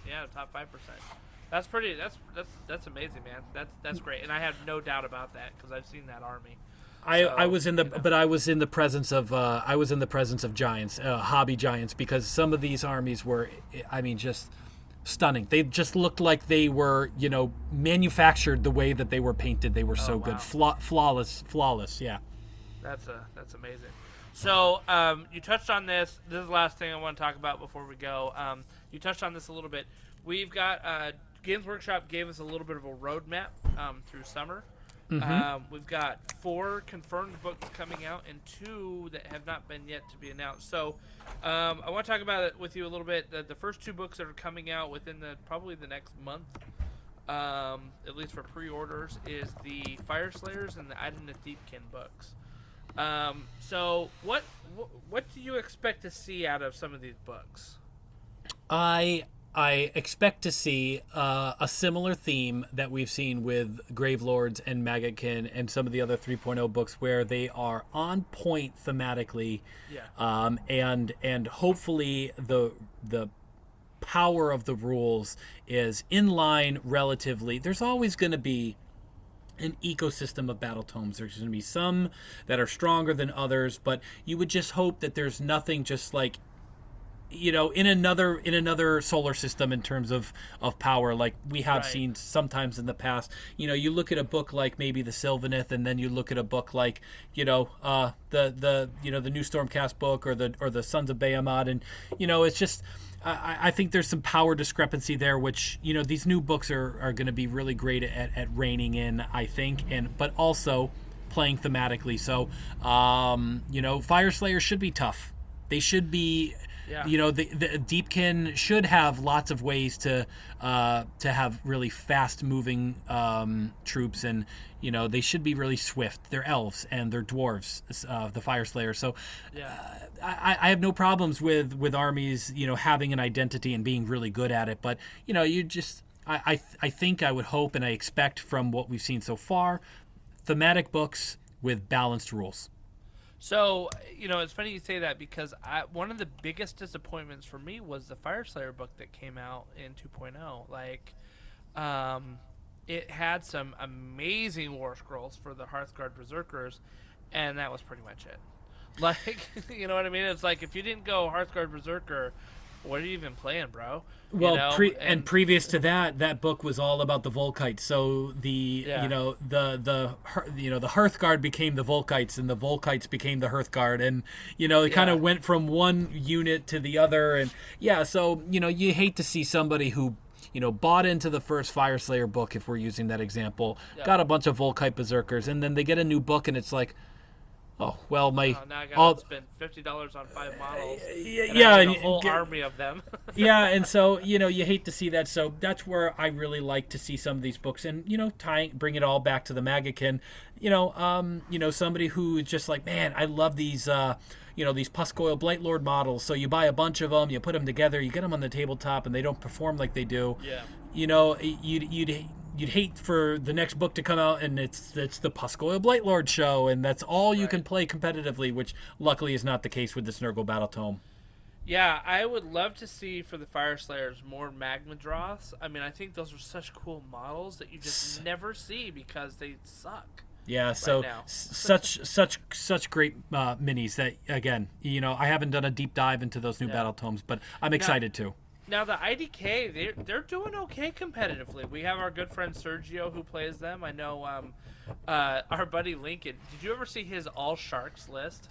Yeah, top 5%. That's pretty. That's amazing, man. That's great, and I have no doubt about that because I've seen that army. I was in the presence of giants, hobby giants, because some of these armies were, just stunning. They just looked like they were, manufactured the way that they were painted. They were so good, flawless. Yeah. That's amazing. So you touched on this. This is the last thing I want to talk about before we go. You touched on this a little bit. We've got Games Workshop gave us a little bit of a roadmap through summer. Mm-hmm. We've got 4 confirmed books coming out and 2 that have not been yet to be announced. So I want to talk about it with you a little bit. The first 2 books that are coming out within probably the next month, at least for pre-orders, is the Fire Slayers and the Iden of Deepkin books. So what do you expect to see out of some of these books? I expect to see a similar theme that we've seen with Gravelords and Maggotkin and some of the other 3.0 books, where they are on point thematically, and hopefully the power of the rules is in line relatively. There's always going to be an ecosystem of battle tomes. There's going to be some that are stronger than others, but you would just hope that there's nothing just like in another solar system in terms of power, like we have seen sometimes in the past. You look at a book like maybe the Sylvaneth, and then you look at a book like the new Stormcast book or the Sons of Behemoth, and it's just I think there's some power discrepancy there, which these new books are going to be really great at reining in, I think, but also playing thematically. So Fire Slayer should be tough. They should be. Yeah. The Deepkin should have lots of ways to have really fast moving troops, and they should be really swift. They're elves and they're dwarves, the Fire Slayer. So I have no problems with armies having an identity and being really good at it. But I think I would hope and I expect from what we've seen so far, thematic books with balanced rules. So, it's funny you say that because one of the biggest disappointments for me was the Fire Slayer book that came out in 2.0. Like, it had some amazing war scrolls for the Hearthguard Berserkers, and that was pretty much it. Like, you know what I mean? It's like, if you didn't go Hearthguard Berserker, what are you even playing, bro? Well, and previous to that book was all about the Volkites. So the Hearthguard became the Volkites, and the Volkites became the Hearthguard, and it kind of went from one unit to the other, and so you hate to see somebody who bought into the first Fire Slayer book, if we're using that example, got a bunch of Volkite Berserkers, and then they get a new book, and it's like, Oh well, my Oh, now I gotta spend $50 on 5 models. And I need a whole army of them. Yeah, and so you hate to see that. So that's where I really like to see some of these books, and bring it all back to the Magakin. Somebody who is just like, man, I love these. These Puskoil Blightlord models. So you buy a bunch of them, you put them together, you get them on the tabletop, and they don't perform like they do. Yeah. You'd hate for the next book to come out and it's the Puskoil Blightlord show, and that's all you can play competitively, which luckily is not the case with this Nurgle Battle Tome. Yeah, I would love to see for the Fire Slayers more Magma Droths. I mean, I think those are such cool models that you just never see because they suck. Yeah, so such great minis that, again, I haven't done a deep dive into those new battle tomes, but I'm excited to. Now the IDK, they're doing okay competitively. We have our good friend Sergio who plays them. I know our buddy Lincoln. Did you ever see his all sharks list?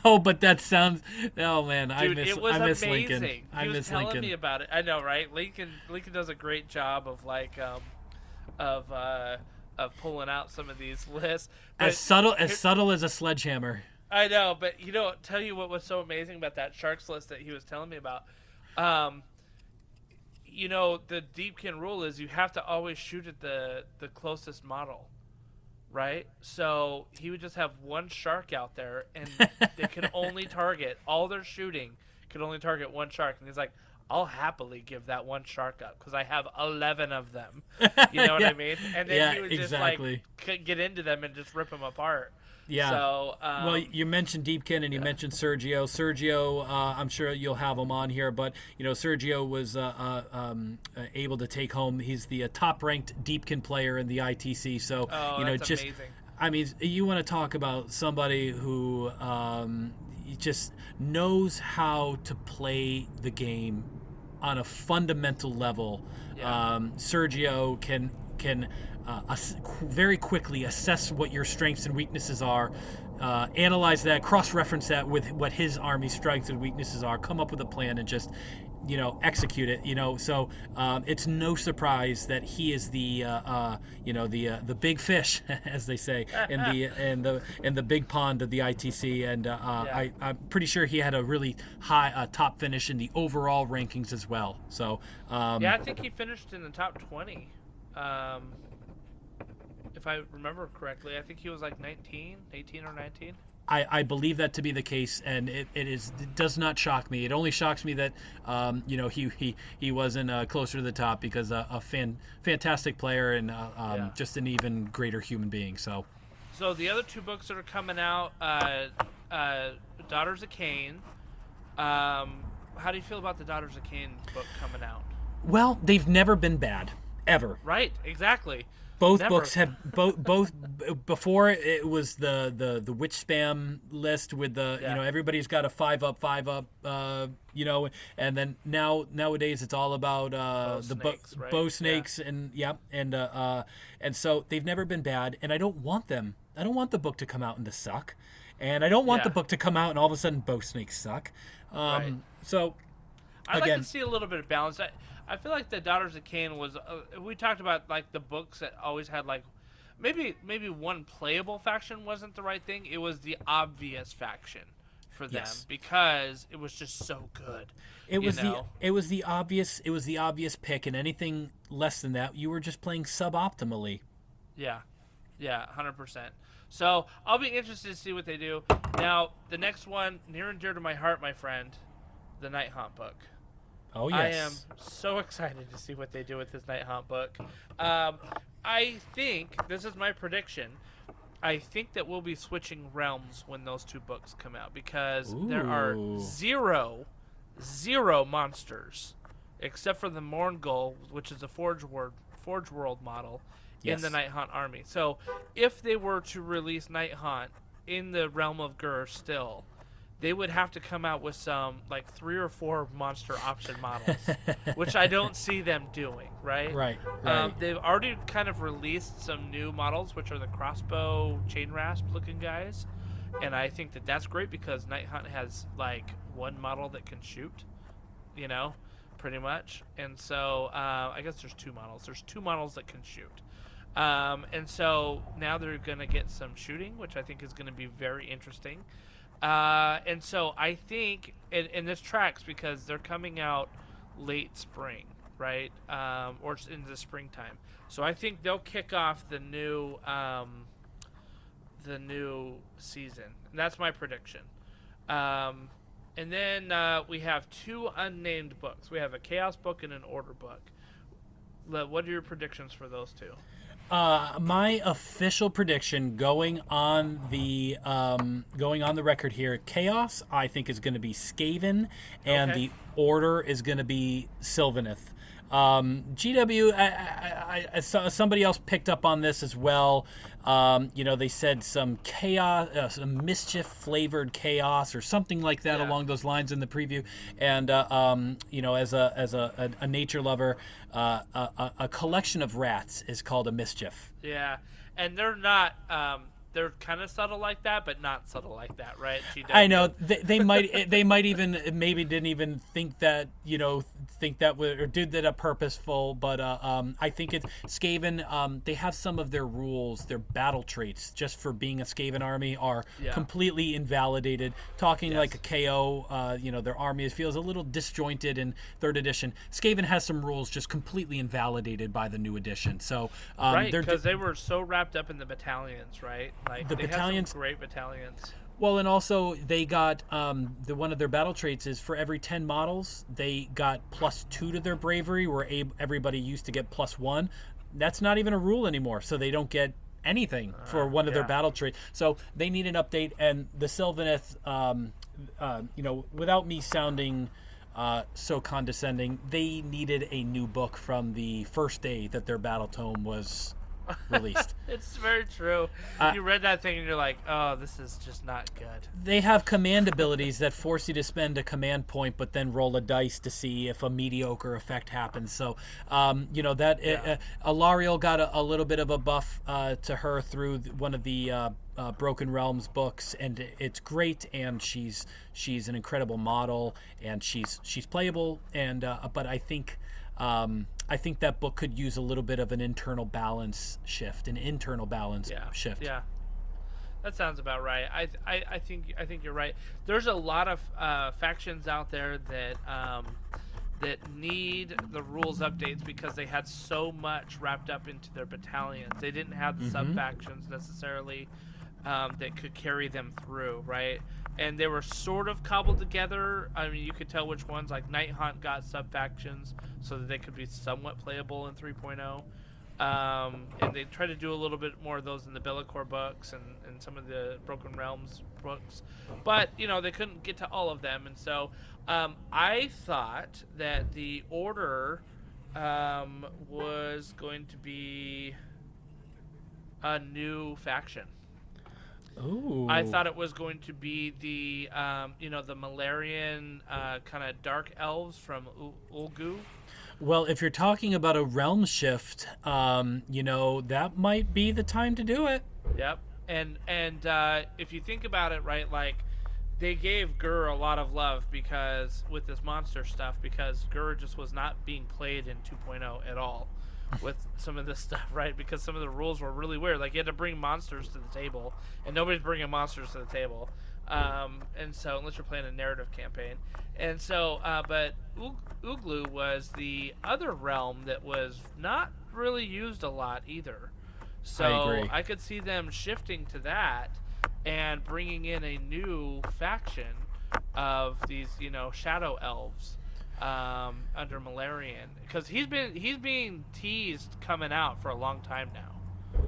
No, but that sounds. Oh man, Dude, it was amazing. Lincoln. He was telling me about it. I know, right? Lincoln does a great job of of pulling out some of these lists. But as subtle as a sledgehammer. I know, but tell you what was so amazing about that sharks list that he was telling me about. The Deepkin rule is you have to always shoot at the closest model, right? So he would just have one shark out there, and they can only target, all their shooting could only target one shark. And he's like, I'll happily give that one shark up because I have 11 of them. You know what I mean? And then he would just get into them and just rip them apart. Yeah. So, well, you mentioned Deepkin and you mentioned Sergio. Sergio, I'm sure you'll have him on here, but Sergio was able to take home. He's the top-ranked Deepkin player in the ITC. So that's amazing. I mean, you want to talk about somebody who just knows how to play the game on a fundamental level. Yeah. Sergio can very quickly assess what your strengths and weaknesses are, analyze that, cross-reference that with what his army's strengths and weaknesses are, come up with a plan, and just execute it. So it's no surprise that he is the big fish, as they say, in the big pond of the ITC, and I'm pretty sure he had a really high top finish in the overall rankings as well. So I think he finished in the top 20. If I remember correctly, I think he was like 18 or 19. I believe that to be the case, and it does not shock me. It only shocks me that he wasn't closer to the top, because a fantastic player and just an even greater human being. So the other two books that are coming out, Daughters of Cain. How do you feel about the Daughters of Cain book coming out? Well, they've never been bad, ever. Right, exactly. Both books have both before it was the witch spam list with the everybody's got a 5-up and then nowadays it's all about bow snakes and so they've never been bad, and I don't want them. I don't want the book to come out and to suck, and I don't want the book to come out and all of a sudden bow snakes suck. So I'd like to see a little bit of balance. I feel like the Daughters of Cain was. We talked about like the books that always had like, maybe one playable faction wasn't the right thing. It was the obvious faction for them because it was just so good. It was the obvious pick, and anything less than that, you were just playing suboptimally. Yeah, 100%. So I'll be interested to see what they do. Now the next one, near and dear to my heart, my friend, the Night Haunt book. Oh, yes. I am so excited to see what they do with this Night Haunt book. I think, this is my prediction, I think that we'll be switching realms when those two books come out, because there are zero monsters, except for the Nurgle, which is a Forge World model, in the Night Haunt army. So if they were to release Night Haunt in the realm of Gur still, they would have to come out with some, like, 3 or 4 monster option models, which I don't see them doing, right? Right. They've already kind of released some new models, which are the crossbow chain rasp looking guys, and I think that that's great because Night Hunt has, like, one model that can shoot, pretty much. And so I guess there's 2 models. There's 2 models that can shoot. And so now they're going to get some shooting, which I think is going to be very interesting. And so I think, and this tracks because they're coming out late spring, right? Or in the springtime. So I think they'll kick off the new season. And that's my prediction. And then we have 2 unnamed books. We have a Chaos book and an Order book. What are your predictions for those 2? My official prediction going on the record here, Chaos I think is going to be Skaven, and the Order is going to be Sylvaneth. GW, I saw somebody else picked up on this as well. They said some chaos, some mischief-flavored chaos, or something like that along those lines in the preview. And as a nature lover, a collection of rats is called a mischief. Yeah, and they're not. They're kind of subtle like that, but not subtle like that, right? GW. I know they might even maybe didn't even think that or did that purposeful, but I think it's Skaven. They have some of their rules, their battle traits, just for being a Skaven army are completely invalidated. Talking like a KO, their army feels a little disjointed in 3rd edition. Skaven has some rules just completely invalidated by the new edition. So right, because they were so wrapped up in the battalions, right? Like the battalions, have some great battalions. Well, and also they got one of their battle traits is for every 10 models they got +2 to their bravery, where everybody used to get +1. That's not even a rule anymore, so they don't get anything for one of their battle traits. So they need an update, and the Sylvaneth, without me sounding so condescending, they needed a new book from the first day that their battle tome was released. It's very true. You read that thing and you're like, oh, this is just not good. They have command abilities that force you to spend a command point but then roll a dice to see if a mediocre effect happens. So Alariel got a little bit of a buff to her through one of the Broken Realms books, and it's great, and she's an incredible model, and she's playable, and but I think that book could use a little bit of an internal balance shift. Yeah, that sounds about right. I think you're right. There's a lot of factions out there that need the rules updates because they had so much wrapped up into their battalions. They didn't have the sub factions necessarily that could carry them through, right? And they were sort of cobbled together. I mean, you could tell which ones, like Night Hunt got sub-factions so that they could be somewhat playable in 3.0. And they tried to do a little bit more of those in the Bellicor books and some of the Broken Realms books. But, they couldn't get to all of them. And so I thought that the Order was going to be a new faction. Ooh. I thought it was going to be the Malarian kind of dark elves from Ulgu. Well, if you're talking about a realm shift, that might be the time to do it. Yep. And if you think about it, right, like they gave Gur a lot of love because with this monster stuff, because Gur just was not being played in 2.0 at all. With some of this stuff, right? Because some of the rules were really weird. Like, you had to bring monsters to the table, and nobody's bringing monsters to the table. And so, unless you're playing a narrative campaign. And so, but Uglu was the other realm that was not really used a lot either. So, I agree. I could see them shifting to that and bringing in a new faction of these, shadow elves. Under Malarian, because he's being teased coming out for a long time now.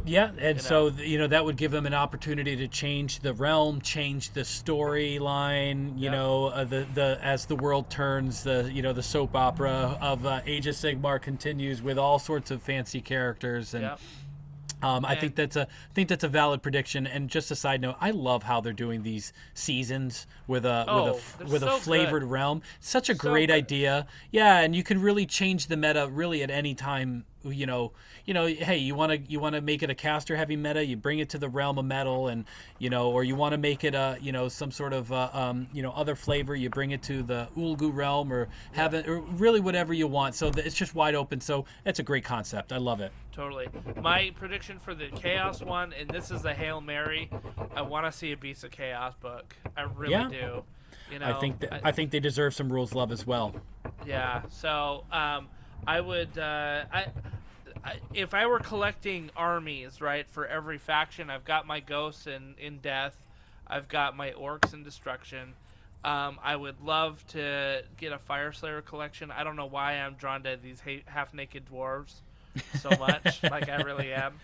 Yeah, and so that would give them an opportunity to change the realm, change the storyline. As the world turns, the soap opera of Age of Sigmar continues with all sorts of fancy characters and. I think that's a valid prediction. And just a side note, I love how they're doing these seasons with a flavored realm. Such a great idea. Yeah, and you can really change the meta really at any time hey, you want to make it a caster heavy meta, you bring it to the realm of metal, and or you want to make it a some sort of other flavor, you bring it to the Ulgu realm, or have it, or really whatever you want. So it's just wide open. So it's a great concept. I love it. Totally. My prediction for the Chaos one, and this is a Hail Mary, I want to see a Beast of Chaos book. I really do. I think they deserve some rules love as well. Yeah. So I would, if I were collecting armies, right, for every faction, I've got my ghosts in death, I've got my orcs in destruction. I would love to get a Fire Slayer collection. I don't know why I'm drawn to these half-naked dwarves so much. Like, I really am.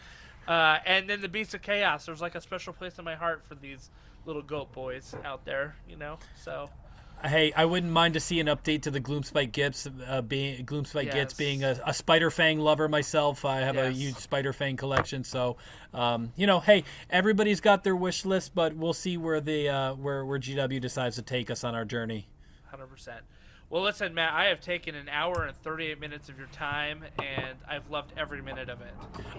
And then the Beast of Chaos. There's like a special place in my heart for these little goat boys out there, so... Hey, I wouldn't mind to see an update to the Gloomspite Gits, Gits being a Spider Fang lover myself. I have a huge Spider Fang collection, so hey, everybody's got their wish list, but we'll see where where GW decides to take us on our journey. 100%. Well, listen, Matt, I have taken an hour and 38 minutes of your time, and I've loved every minute of it.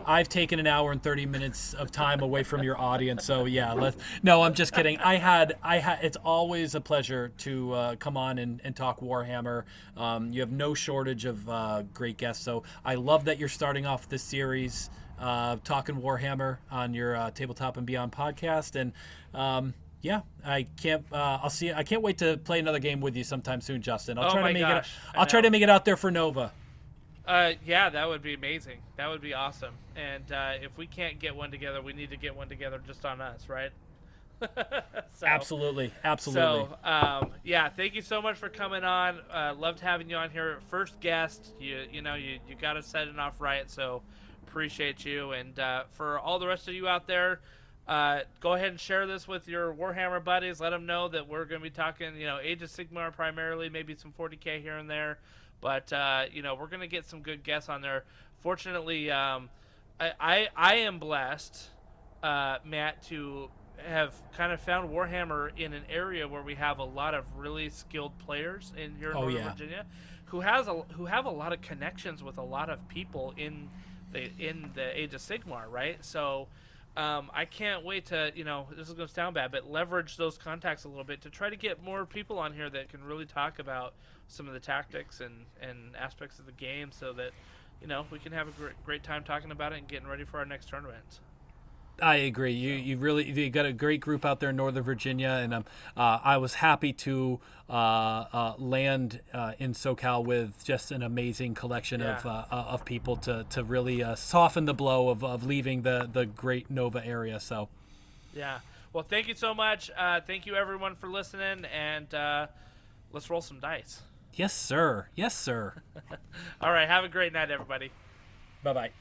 I've taken an hour and 30 minutes of time away from your audience, so yeah. No, I'm just kidding. It's always a pleasure to come on and talk Warhammer. You have no shortage of great guests, so I love that you're starting off this series talking Warhammer on your Tabletop and Beyond podcast, and yeah, I can't. I can't wait to play another game with you sometime soon, Justin. I'll try to make it out there for Nova. Yeah, that would be amazing. That would be awesome. And if we can't get one together, we need to get one together just on us, right? Absolutely. So, yeah, thank you so much for coming on. Loved having you on here. First guest, you got us setting off right. So, appreciate you. And for all the rest of you out there. Go ahead and share this with your Warhammer buddies. Let them know that we're going to be talking, Age of Sigmar primarily, maybe some 40K here and there. But, we're going to get some good guests on there. Fortunately, I am blessed, Matt, to have kind of found Warhammer in an area where we have a lot of really skilled players here in Northern Virginia who have a lot of connections with a lot of people in the Age of Sigmar, right? So... I can't wait to, this is going to sound bad, but leverage those contacts a little bit to try to get more people on here that can really talk about some of the tactics and aspects of the game so that, we can have a great time talking about it and getting ready for our next tournament. I agree. You got a great group out there in Northern Virginia, and I was happy to land in SoCal with just an amazing collection of people to really soften the blow of leaving the great Nova area. So, yeah. Well, thank you so much. Thank you everyone for listening, and let's roll some dice. Yes, sir. Yes, sir. All right. Have a great night, everybody. Bye-bye.